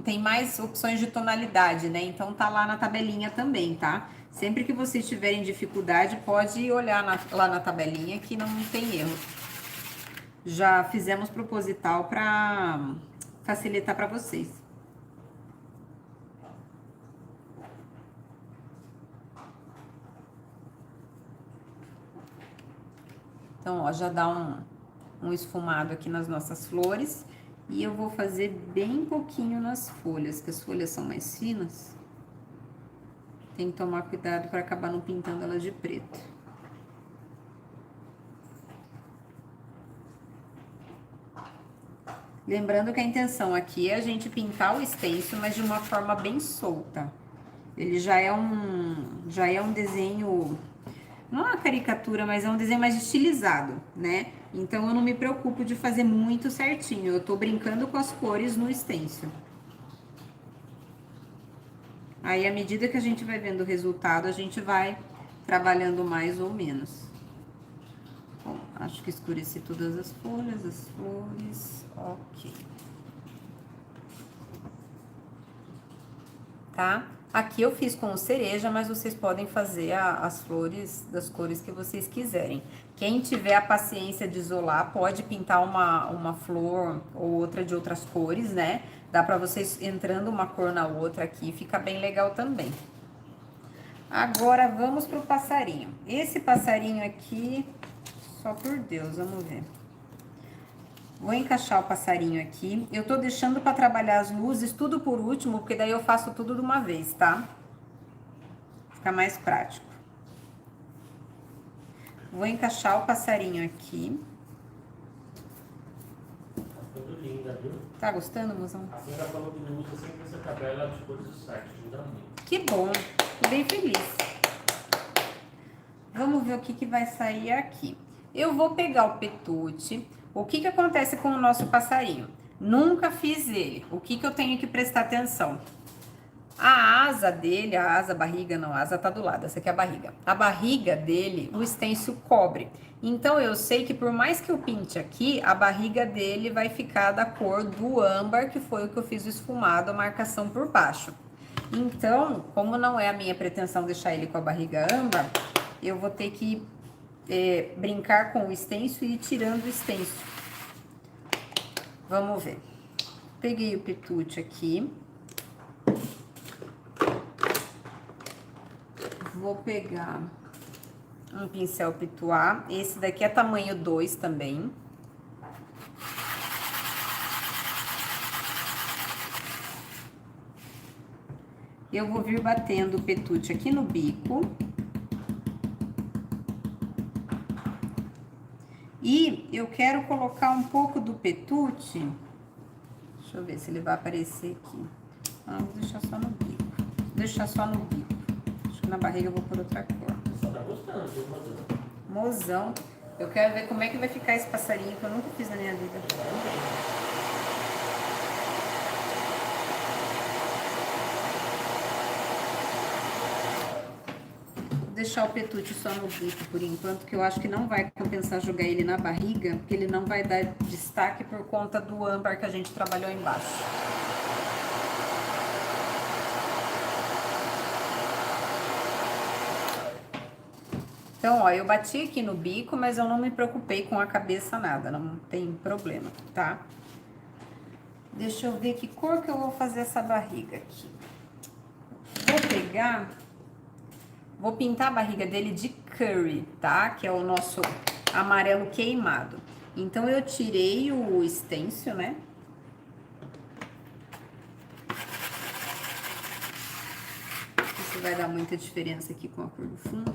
tem mais opções de tonalidade, né? Então tá lá na tabelinha também, tá? Sempre que vocês tiverem dificuldade, pode olhar lá na tabelinha que não tem erro. Já fizemos proposital para facilitar para vocês. Então, ó, já dá um esfumado aqui nas nossas flores. E eu vou fazer bem pouquinho nas folhas, que as folhas são mais finas. Tem que tomar cuidado para acabar não pintando elas de preto. Lembrando que a intenção aqui é a gente pintar o stencil, mas de uma forma bem solta. Ele já é um desenho, não é uma caricatura, mas é um desenho mais estilizado, né? Então eu não me preocupo de fazer muito certinho, eu tô brincando com as cores no stencil. Aí, à medida que a gente vai vendo o resultado, a gente vai trabalhando mais ou menos. Bom, acho que escureci todas as folhas, as flores, ok. Tá? Aqui eu fiz com cereja, mas vocês podem fazer as flores das cores que vocês quiserem. Quem tiver a paciência de isolar, pode pintar uma flor ou outra de outras cores, né? Dá pra vocês entrando uma cor na outra aqui, fica bem legal também. Agora, vamos pro passarinho. Esse passarinho aqui, só por Deus, vamos ver. Vou encaixar o passarinho aqui. Eu tô deixando pra trabalhar as luzes tudo por último, porque daí eu faço tudo de uma vez, tá? Fica mais prático. Vou encaixar o passarinho aqui. Tá tudo linda, viu? Tá gostando, mozão? A Sandra falou que usa sempre essa tabela de cores do site, ajuda muito. Que bom, tô bem feliz. Vamos ver o que vai sair aqui. Eu vou pegar o petute. O que acontece com o nosso passarinho? Nunca fiz ele. O que eu tenho que prestar atenção? A asa dele, a barriga, não, a asa tá do lado, essa aqui é a barriga. A barriga dele, o stencil cobre. Então, eu sei que por mais que eu pinte aqui, a barriga dele vai ficar da cor do âmbar, que foi o que eu fiz o esfumado, a marcação por baixo. Então, como não é a minha pretensão deixar ele com a barriga âmbar, eu vou ter que brincar com o stencil e ir tirando o stencil. Vamos ver. Peguei o petute aqui. Vou pegar um pincel pituá. Esse daqui é tamanho 2 também. Eu vou vir batendo o petute aqui no bico. E eu quero colocar um pouco do petute. Deixa eu ver se ele vai aparecer aqui. Ah, vou deixar só no bico. Vou deixar só no bico. Acho que na barriga eu vou por outra cor. Você tá gostando, viu, mozão? Mozão. Eu quero ver como é que vai ficar esse passarinho que eu nunca fiz na minha vida. Vou deixar o petute só no bico por enquanto, que eu acho que não vai compensar jogar ele na barriga, porque ele não vai dar destaque por conta do âmbar que a gente trabalhou embaixo. Então, ó, eu bati aqui no bico, mas eu não me preocupei com a cabeça, nada, não tem problema, tá? Deixa eu ver que cor que eu vou fazer essa barriga aqui. Vou pegar, vou pintar a barriga dele de curry, tá? Que é o nosso amarelo queimado. Então, eu tirei o stencil, né? Isso vai dar muita diferença aqui com a cor do fundo.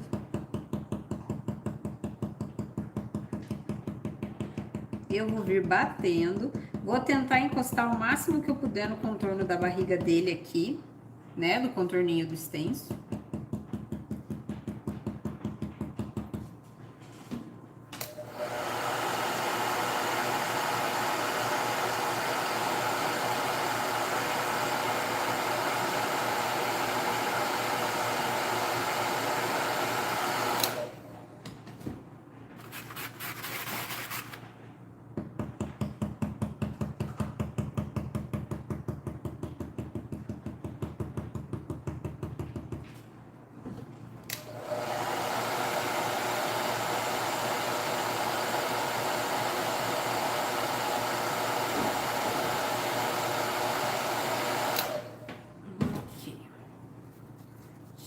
Eu vou vir batendo, vou tentar encostar o máximo que eu puder no contorno da barriga dele aqui, né, no contorninho do stencil.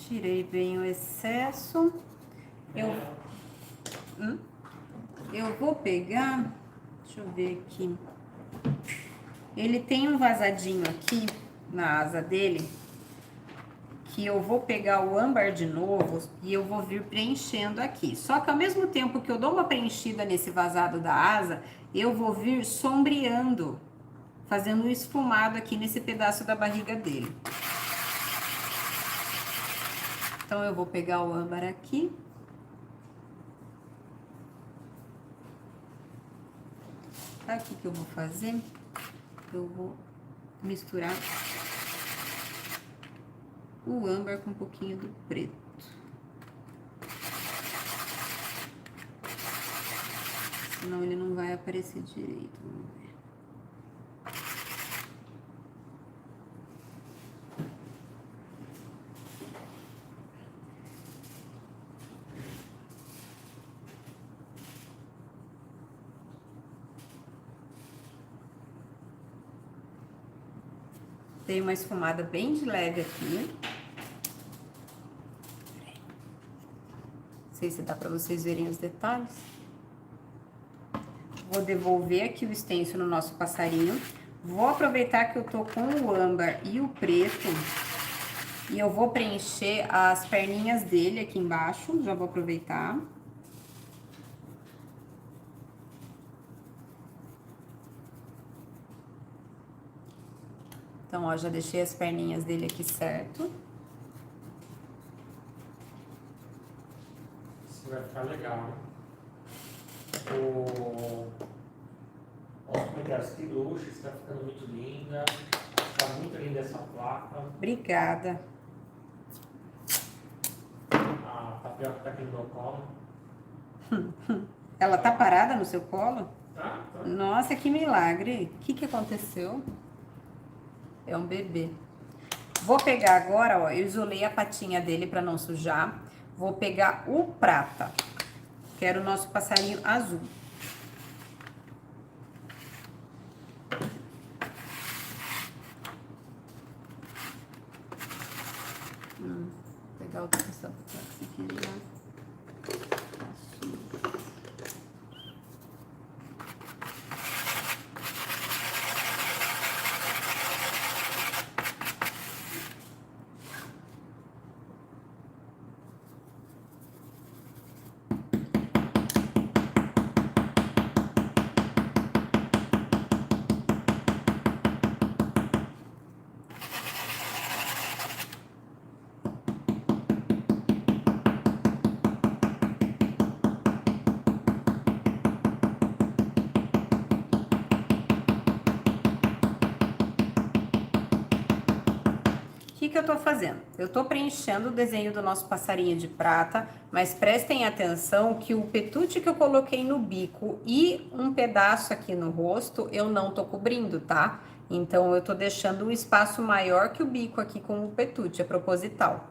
Tirei bem o excesso. Eu vou pegar, deixa eu ver aqui. Ele tem um vazadinho aqui na asa dele, que eu vou pegar o âmbar de novo e eu vou vir preenchendo aqui. Só que ao mesmo tempo que eu dou uma preenchida nesse vazado da asa, eu vou vir sombreando fazendo um esfumado aqui nesse pedaço da barriga dele. Então, eu vou pegar o âmbar aqui. Sabe o que eu vou fazer? Eu vou misturar o âmbar com um pouquinho do preto. Senão ele não vai aparecer direito. Vamos ver. Dei uma esfumada bem de leve aqui. Não sei se dá pra vocês verem os detalhes. Vou devolver aqui o stencil no nosso passarinho. Vou aproveitar que eu tô com o âmbar e o preto. E eu vou preencher as perninhas dele aqui embaixo. Já vou aproveitar. Então, ó, já deixei as perninhas dele aqui certo. Isso vai ficar legal, né? Os comentários, que luxo, está ficando muito linda. Está muito linda essa placa. Obrigada. A tapioca está aqui no meu colo. Ela tá parada no seu colo? Tá? Nossa, que milagre. O que aconteceu? É um bebê. Vou pegar agora, ó, eu isolei a patinha dele pra não sujar. Vou pegar o prata. Quero o nosso passarinho azul. Vou pegar outra questão aqui já. O que eu tô fazendo? Eu tô preenchendo o desenho do nosso passarinho de prata, mas prestem atenção que o petute que eu coloquei no bico e um pedaço aqui no rosto, eu não tô cobrindo, tá? Então, eu tô deixando um espaço maior que o bico aqui com o petute, é proposital.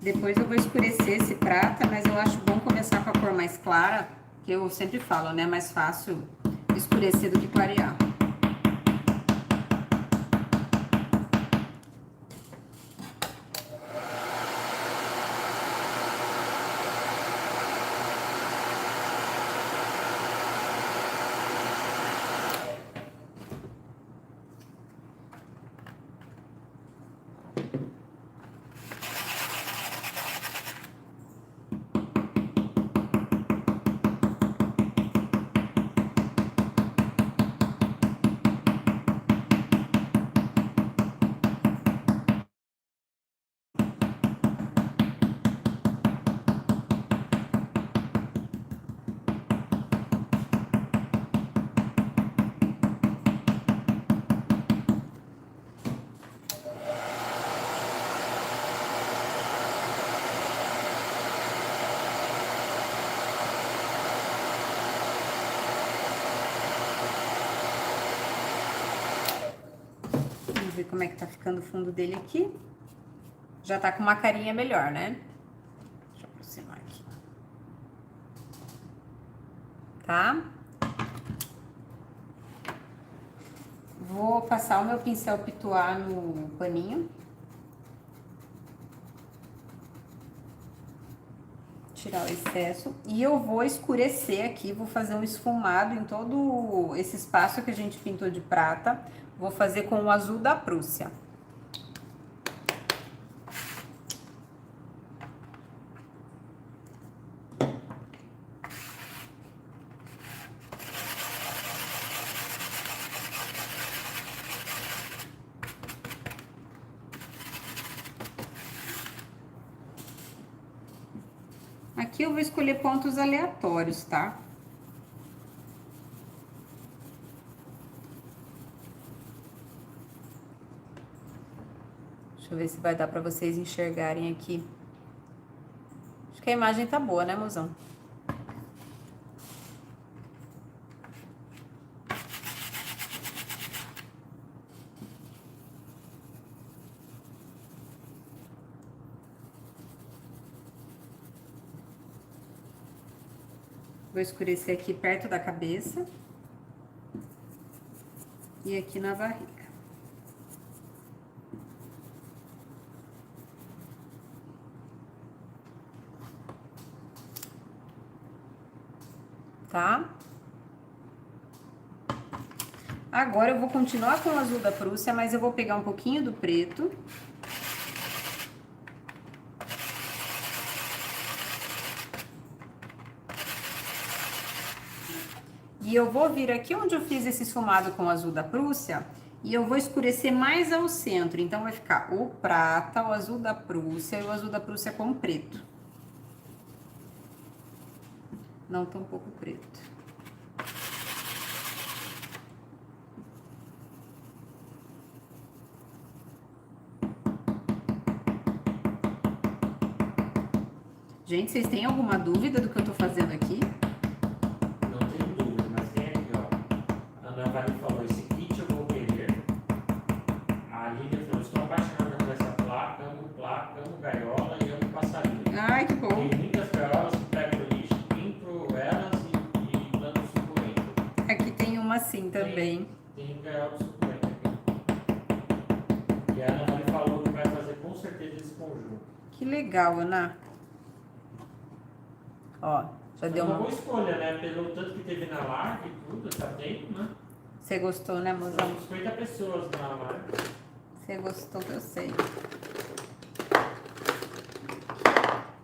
Depois eu vou escurecer esse prata, mas eu acho bom começar com a cor mais clara, que eu sempre falo, né? É mais fácil escurecer do que clarear. Vamos ver como é que tá ficando o fundo dele aqui. Já tá com uma carinha melhor, né? Deixa eu aproximar aqui. Tá? Vou passar o meu pincel pituar no paninho. Tirar o excesso. E eu vou escurecer aqui, vou fazer um esfumado em todo esse espaço que a gente pintou de prata. Vou fazer com o azul da Prússia. Aqui eu vou escolher pontos aleatórios, tá? Deixa eu ver se vai dar pra vocês enxergarem aqui. Acho que a imagem tá boa, né, mozão? Vou escurecer aqui perto da cabeça. E aqui na barriga. Tá? Agora eu vou continuar com o azul da Prússia, mas eu vou pegar um pouquinho do preto. E eu vou vir aqui onde eu fiz esse esfumado com o azul da Prússia e eu vou escurecer mais ao centro. Então, vai ficar o prata, o azul da Prússia e o azul da Prússia com preto. Não tão pouco preto. Gente, vocês têm alguma dúvida do que eu tô fazendo aqui? Não tenho dúvida, mas tem aqui, ó. A Ana Vale falou, esse kit eu vou querer. A Lívia falou, estou apaixonada por essa placa, amo gaiola e amo passarinho. Ai, que bom. Tem muitas gaiolas que pego no lixo, pinto elas e planto suculento. Aqui tem uma assim também. Tem gaiola suculenta aqui. E a Ana Vale falou que vai fazer com certeza esse conjunto. Que legal, Ana. Ó, já deu uma uma... boa escolha, né? Pelo tanto que teve na live e tudo, tá tempo, né? Você gostou, né, mozão? São 50 pessoas na live. Você gostou, eu sei.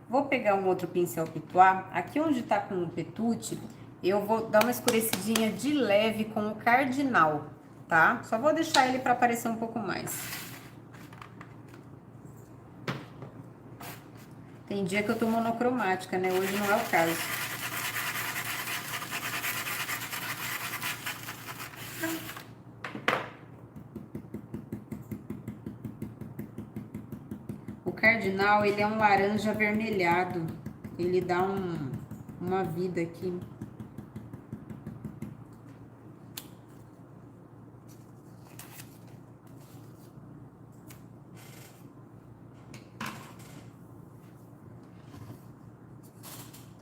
Vou pegar um outro pincel pituá. Aqui onde tá com o petute, eu vou dar uma escurecidinha de leve com o cardinal, tá? Só vou deixar ele pra aparecer um pouco mais. Tem dia que eu tô monocromática, né? Hoje não é o caso. O cardinal, ele é um laranja avermelhado. Ele dá uma vida aqui.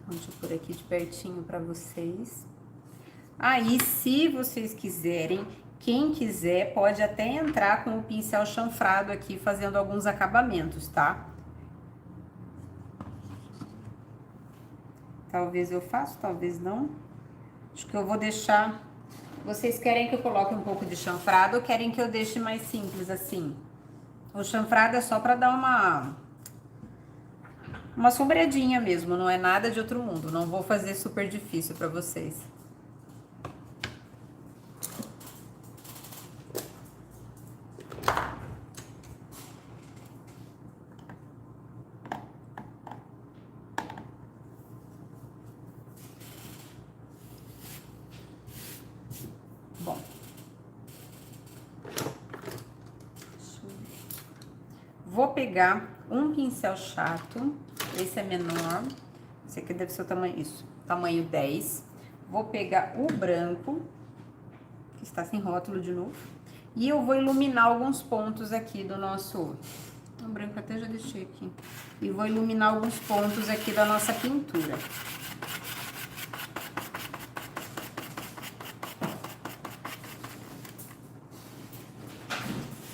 Deixa eu pôr aqui de pertinho pra vocês. Aí, se vocês quiserem, quem quiser pode até entrar com o pincel chanfrado aqui, fazendo alguns acabamentos, tá? Talvez eu faça, talvez não. Acho que eu vou deixar... Vocês querem que eu coloque um pouco de chanfrado ou querem que eu deixe mais simples assim? O chanfrado é só pra dar uma sombreadinha mesmo, não é nada de outro mundo. Não vou fazer super difícil pra vocês. Bom. Vou pegar um pincel chato. Esse é menor. Esse aqui deve ser o tamanho, isso, tamanho 10. Vou pegar o branco, que está sem rótulo de novo. E eu vou iluminar alguns pontos aqui do nosso... O branco até já deixei aqui. E vou iluminar alguns pontos aqui da nossa pintura.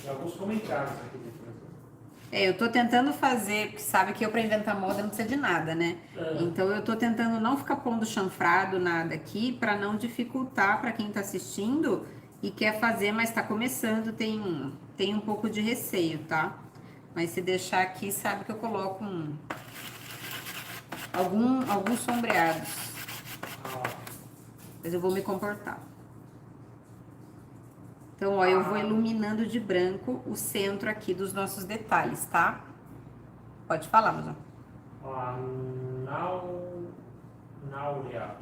Tem alguns comentários aqui depois. Eu tô tentando fazer, porque sabe que eu pra inventar moda não precisa de nada, né? Então eu tô tentando não ficar pondo chanfrado nada aqui pra não dificultar pra quem tá assistindo e quer fazer, mas tá começando, tem um pouco de receio, tá? Mas se deixar aqui, sabe que eu coloco alguns sombreados. Mas eu vou me comportar. Então, ó, eu vou iluminando de branco o centro aqui dos nossos detalhes, tá? Pode falar, Mozão. Náurea.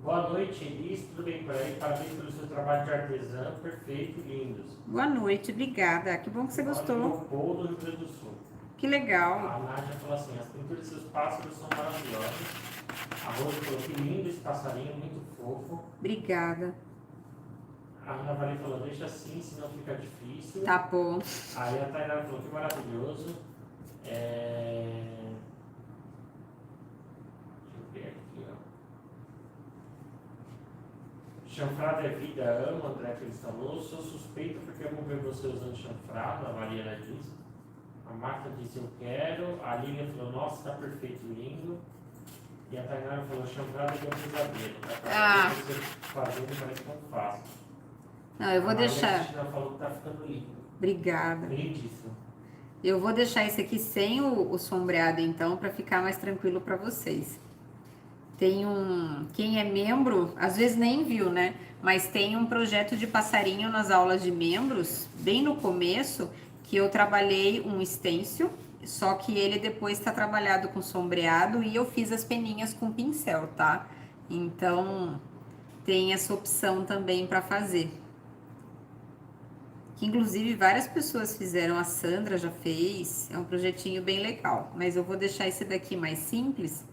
Boa noite, Elis. Tudo bem por aí? Parabéns pelo seu trabalho de artesã. Perfeito e lindos. Boa noite, obrigada. Que bom que você gostou. Leopoldo, do Rio Grande do Sul. Que legal. A Nádia falou assim, as pinturas dos seus pássaros são maravilhosas. A Rosa falou que lindo esse passarinho, muito fofo. Obrigada. A Ana Vale falou, deixa assim, senão fica difícil. Tá bom. Aí a Tainara falou que maravilhoso. Deixa eu ver aqui, ó. Chanfrado é vida, amo, André que instalou. Sou suspeito porque eu vou ver você usando chanfrado, a Mariana disse. A Marta disse eu quero. A Lilian falou, nossa, tá perfeito, lindo. E a Tainara falou, chanfrado é um pesadelo. Você fazendo parece tão fácil. Não, eu vou deixar. A Cristina falou que tá ficando lindo. Obrigada. Lindíssimo. Eu vou deixar esse aqui sem o sombreado, então, para ficar mais tranquilo para vocês. Tem quem é membro, às vezes nem viu, né? Mas tem um projeto de passarinho nas aulas de membros, bem no começo, que eu trabalhei um stencil, só que ele depois está trabalhado com sombreado e eu fiz as peninhas com pincel, tá? Então, tem essa opção também para fazer. Que inclusive várias pessoas fizeram, a Sandra já fez, é um projetinho bem legal. Mas eu vou deixar esse daqui mais simples,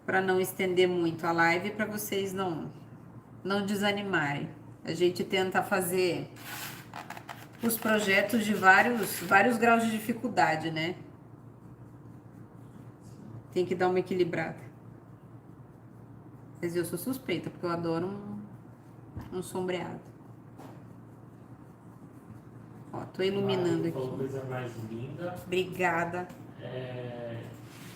para não estender muito a live, para vocês não desanimarem. A gente tenta fazer os projetos de vários graus de dificuldade, né? Tem que dar uma equilibrada. Mas eu sou suspeita, porque eu adoro um sombreado. Ó, tô iluminando aqui. Coisa mais linda. Obrigada.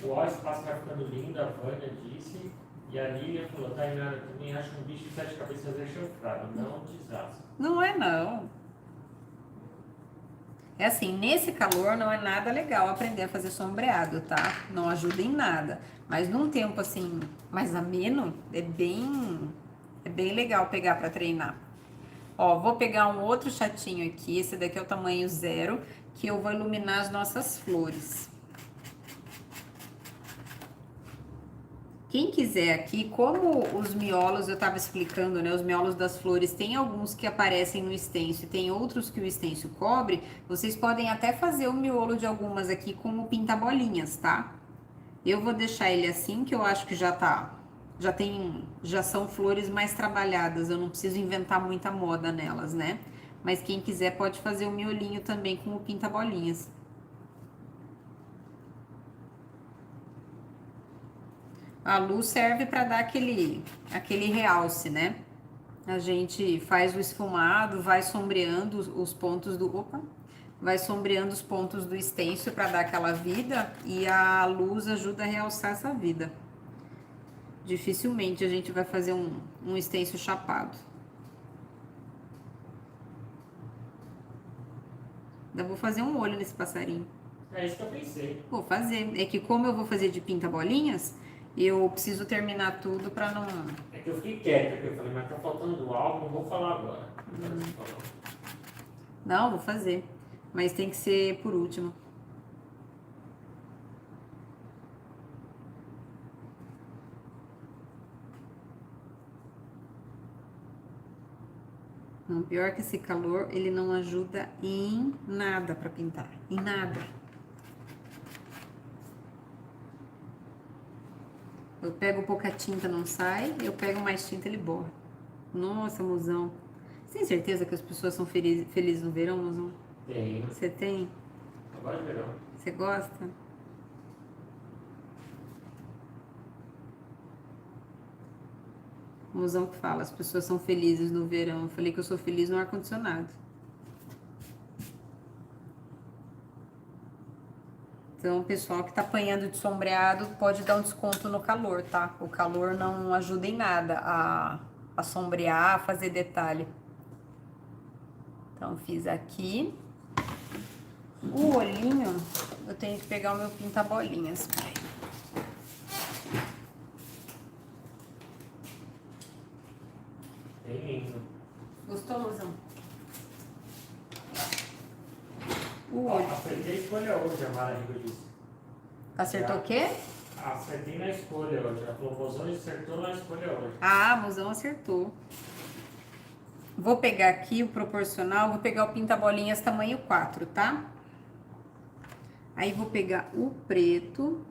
O espaço vai ficando lindo, a Vânia disse. E a Lilian falou, Tainara, também acho um bicho de 7 cabeças é chanfrado, não um desastre. Não é não. É assim, nesse calor não é nada legal aprender a fazer sombreado, tá? Não ajuda em nada. Mas num tempo assim, mais ameno, é bem legal pegar pra treinar. Ó, vou pegar um outro chatinho aqui, esse daqui é o tamanho 0, que eu vou iluminar as nossas flores. Quem quiser aqui, como os miolos, eu tava explicando, né? Os miolos das flores, tem alguns que aparecem no stencil, tem outros que o stencil cobre. Vocês podem até fazer o miolo de algumas aqui como pinta-bolinhas, tá? Eu vou deixar ele assim, que eu acho que já são flores mais trabalhadas, eu não preciso inventar muita moda nelas, né? Mas quem quiser pode fazer o miolinho também com o pinta-bolinhas. A luz serve para dar aquele realce, né? A gente faz o esfumado, vai sombreando os pontos vai sombreando os pontos do stencil para dar aquela vida e a luz ajuda a realçar essa vida. Dificilmente a gente vai fazer um stencil chapado. Ainda vou fazer um olho nesse passarinho. É isso que eu pensei. Vou fazer. É que como eu vou fazer de pinta-bolinhas, eu preciso terminar tudo pra não... É que eu fiquei quieta, porque eu falei, mas tá faltando algo, não vou falar agora. Não, vou fazer. Mas tem que ser por último. Não, pior que esse calor, ele não ajuda em nada pra pintar. Em nada. Eu pego pouca tinta, não sai. Eu pego mais tinta, ele borra. Nossa, mozão. Você tem certeza que as pessoas são felizes no verão, mozão? Tenho. Você tem? Agora é verão. Você gosta? O mozão que fala, as pessoas são felizes no verão. Eu falei que eu sou feliz no ar-condicionado. Então, o pessoal que tá apanhando de sombreado pode dar um desconto no calor, tá? O calor não ajuda em nada a sombrear, a fazer detalhe. Então, fiz aqui. O olhinho, eu tenho que pegar o meu pinta-bolinhas. Bem lindo. Gostoso? Acertei a escolha hoje, a Mara Rico disse. Acertou o quê? Acertei na escolha hoje. A Flomozão acertou na escolha hoje. Ah, a Mozão acertou. Vou pegar aqui o proporcional, vou pegar o pinta-bolinhas tamanho 4, tá? Aí vou pegar o preto,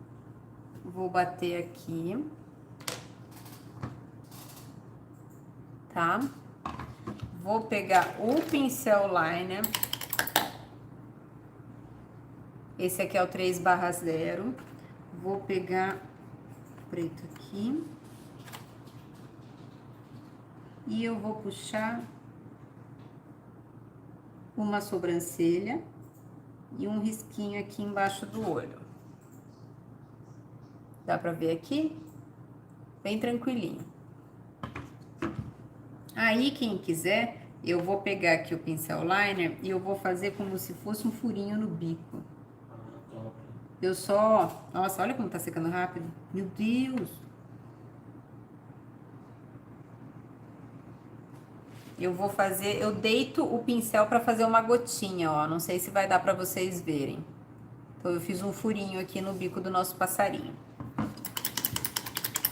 vou bater aqui. Tá? Vou pegar o pincel liner. Esse aqui é o 3/0. Vou pegar o preto aqui. E eu vou puxar uma sobrancelha e um risquinho aqui embaixo do olho. Dá pra ver aqui? Bem tranquilinho. Aí, quem quiser, eu vou pegar aqui o pincel liner e eu vou fazer como se fosse um furinho no bico. Eu só... Nossa, olha como tá secando rápido. Meu Deus! Eu vou fazer... Eu deito o pincel pra fazer uma gotinha, ó. Não sei se vai dar pra vocês verem. Então, eu fiz um furinho aqui no bico do nosso passarinho.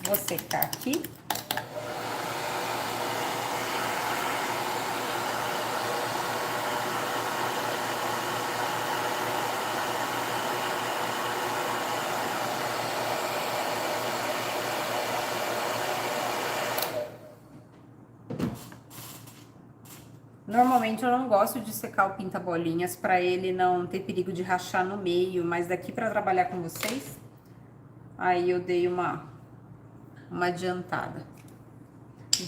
Vou secar aqui. Normalmente eu não gosto de secar o pinta-bolinhas para ele não ter perigo de rachar no meio, mas daqui para trabalhar com vocês, aí eu dei uma adiantada.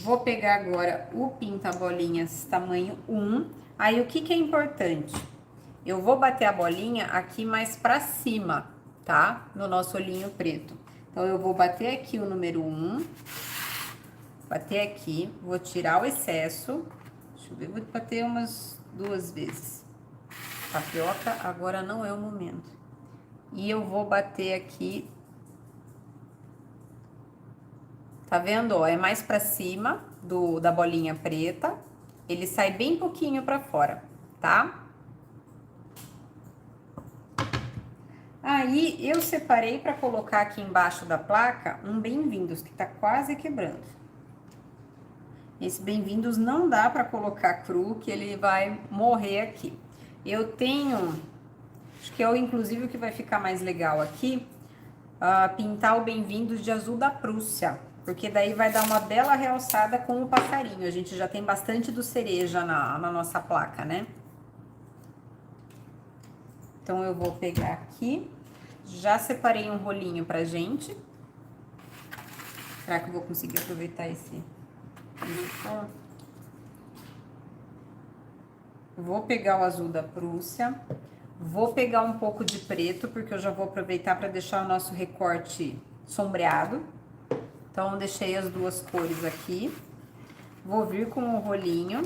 Vou pegar agora o pinta-bolinhas tamanho 1. Aí o que é importante? Eu vou bater a bolinha aqui mais para cima, tá? No nosso olhinho preto. Então eu vou bater aqui o número 1, bater aqui, vou tirar o excesso. Deixa eu ver, vou bater umas 2 vezes. Tapioca, agora não é o momento. E eu vou bater aqui. Tá vendo, ó? É mais pra cima da bolinha preta. Ele sai bem pouquinho pra fora, tá? Aí, eu separei pra colocar aqui embaixo da placa um bem-vindos, que tá quase quebrando. Esse bem-vindos não dá pra colocar cru, que ele vai morrer aqui. Eu tenho, acho que é inclusive o que vai ficar mais legal aqui, pintar o bem-vindos de azul da Prússia, porque daí vai dar uma bela realçada com o passarinho. A gente já tem bastante do cereja na nossa placa, né? Então, eu vou pegar aqui, já separei um rolinho pra gente. Será que eu vou conseguir aproveitar esse... Vou pegar o azul da Prússia, vou pegar um pouco de preto, porque eu já vou aproveitar para deixar o nosso recorte sombreado. Então, deixei as duas cores aqui. Vou vir com o rolinho.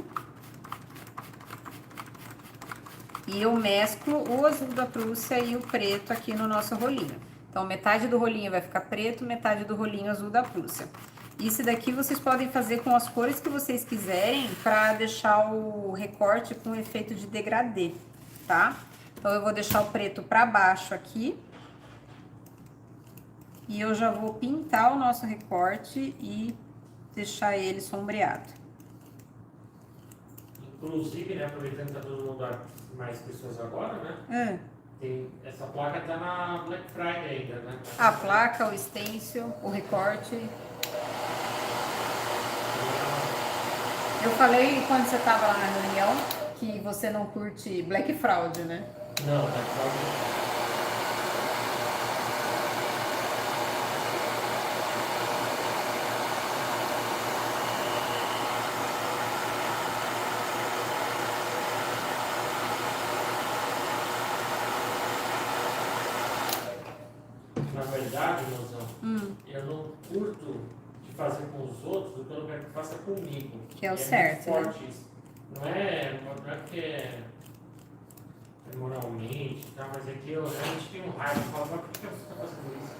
E eu mesclo o azul da Prússia e o preto aqui no nosso rolinho. Então, metade do rolinho vai ficar preto, metade do rolinho azul da Prússia. Isso daqui vocês podem fazer com as cores que vocês quiserem para deixar o recorte com efeito de degradê, tá? Então, eu vou deixar o preto para baixo aqui. E eu já vou pintar o nosso recorte e deixar ele sombreado. Inclusive, né, aproveitando que tá todo mundo mais pessoas agora, né? Essa placa tá na Black Friday ainda, né? A placa, o stencil, o recorte... Eu falei quando você tava lá na reunião que você não curte Black Fraud, né? Não, Black Fraud na verdade, mozão, eu não curto de fazer com os outros do que eu não quero que faça comigo. Que é o certo, muito né? forte isso. Não é porque é moralmente, tá? Mas é que a gente tem um raiva, fala, mas por que você está fazendo isso?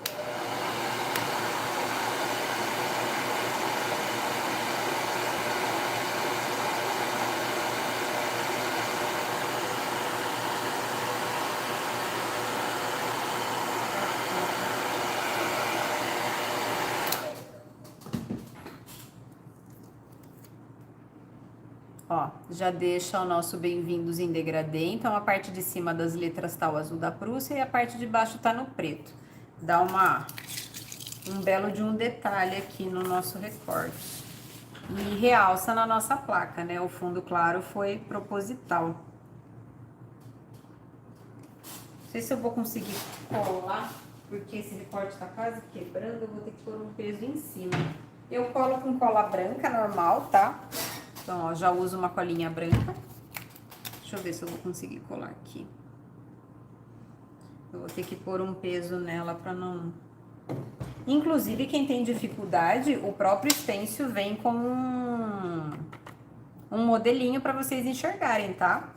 Ó, já deixa o nosso bem-vindos em degradê, então a parte de cima das letras tá o azul da Prússia e a parte de baixo tá no preto. Dá um belo de um detalhe aqui no nosso recorte. E realça na nossa placa, né? O fundo claro foi proposital. Não sei se eu vou conseguir colar, porque esse recorte tá quase quebrando, eu vou ter que pôr um peso em cima. Eu colo com cola branca normal, tá? Então, ó, já uso uma colinha branca. Deixa eu ver se eu vou conseguir colar aqui. Eu vou ter que pôr um peso nela pra não... Inclusive, quem tem dificuldade, o próprio stencil vem com um modelinho pra vocês enxergarem, tá?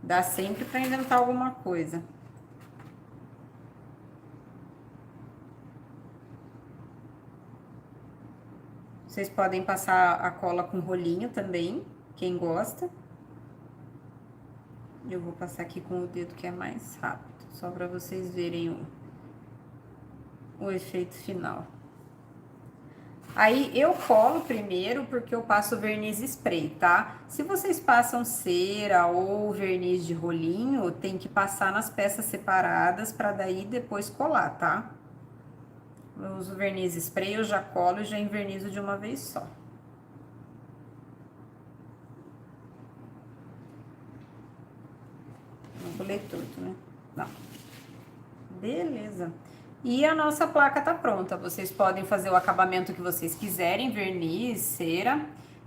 Dá sempre pra inventar alguma coisa. Vocês podem passar a cola com rolinho também, quem gosta. Eu vou passar aqui com o dedo que é mais rápido, só para vocês verem o efeito final. Aí eu colo primeiro porque eu passo verniz spray, tá? Se vocês passam cera ou verniz de rolinho, tem que passar nas peças separadas para daí depois colar, tá? Eu uso verniz spray, eu já colo e já envernizo de uma vez só. Não colei tudo, né? Não. Beleza. E a nossa placa tá pronta. Vocês podem fazer o acabamento que vocês quiserem, verniz, cera,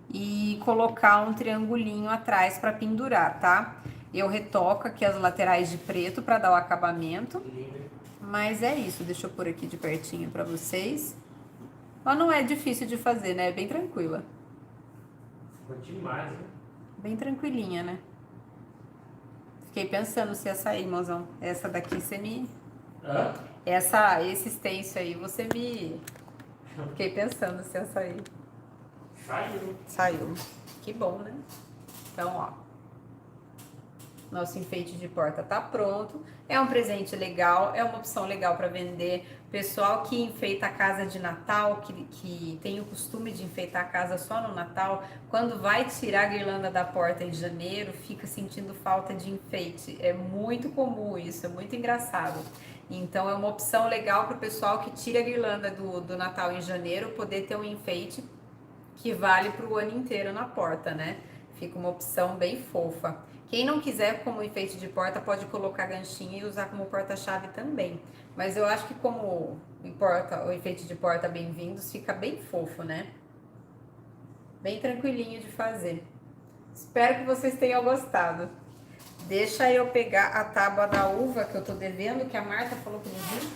e colocar um triangulinho atrás para pendurar, tá? Eu retoco aqui as laterais de preto para dar o acabamento. Mas é isso, deixa eu pôr aqui de pertinho para vocês. Ela não é difícil de fazer, né? É bem tranquila. Ficou demais, né? Bem tranquilinha, né? Fiquei pensando se ia sair, mozão. Essa daqui você me... Hã? Esse stencil aí, você me... Fiquei pensando se ia sair. Saiu. Saiu. Que bom, né? Então, ó. Nosso enfeite de porta tá pronto. É um presente legal, é uma opção legal para vender. Pessoal que enfeita a casa de Natal, que tem o costume de enfeitar a casa só no Natal, quando vai tirar a guirlanda da porta em janeiro, fica sentindo falta de enfeite. É muito comum isso, é muito engraçado. Então é uma opção legal para o pessoal que tira a guirlanda do Natal em janeiro, poder ter um enfeite que vale para o ano inteiro na porta, né? Fica uma opção bem fofa. Quem não quiser como enfeite de porta pode colocar ganchinho e usar como porta-chave também. Mas eu acho que como o enfeite de porta bem-vindos fica bem fofo, né? Bem tranquilinho de fazer. Espero que vocês tenham gostado. Deixa eu pegar a tábua da uva que eu tô devendo, que a Marta falou que não viu.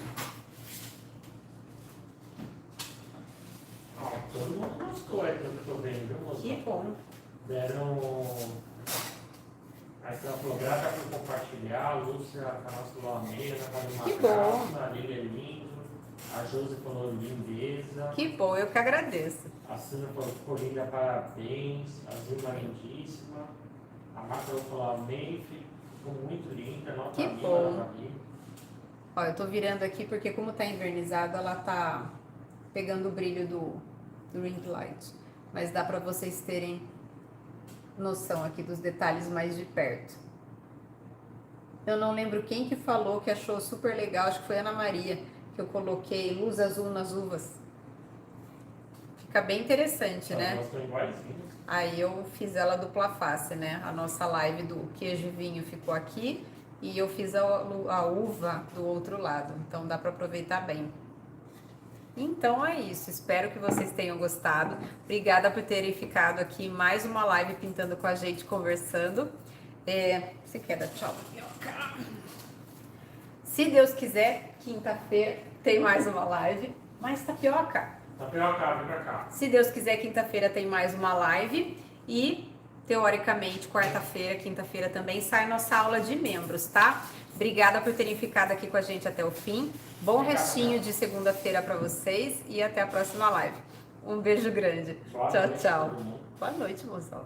Todo mundo gostou, é tudo que eu tô vendo, viu, moço? Que bom. Deram... Aí você falou, grata por compartilhar, a Lúcia, a nossa Luameira, a Que bom. a Lília é lindo, a Josi falou lindeza. Que bom, eu que agradeço. A Sandra falou, ficou linda, parabéns. A Zilma lindíssima. A Marta falou, amei, ficou muito linda, nota Que mil, bom. nota mil. Ó, eu tô virando aqui porque como tá envernizado, ela tá pegando o brilho do ring light. Mas dá pra vocês terem noção aqui dos detalhes mais de perto. Eu não lembro quem que falou que achou super legal, acho que foi a Ana Maria, que eu coloquei luz azul nas uvas. Fica bem interessante, né? Gostou igualzinho. Aí eu fiz ela dupla face, né? A nossa live do queijo e vinho ficou aqui e eu fiz a uva do outro lado. Então dá para aproveitar bem. Então é isso, espero que vocês tenham gostado. Obrigada por terem ficado aqui em mais uma live pintando com a gente, conversando. Você quer dar tchau? Se Deus quiser, quinta-feira tem mais uma live. Mais tapioca. Tapioca, vem pra cá. Se Deus quiser, quinta-feira tem mais uma live. E, teoricamente, quarta-feira, quinta-feira também sai nossa aula de membros, tá? Obrigada por terem ficado aqui com a gente até o fim. Bom restinho de segunda-feira para vocês e até a próxima live. Um beijo grande. Tchau, tchau. Boa noite, moção.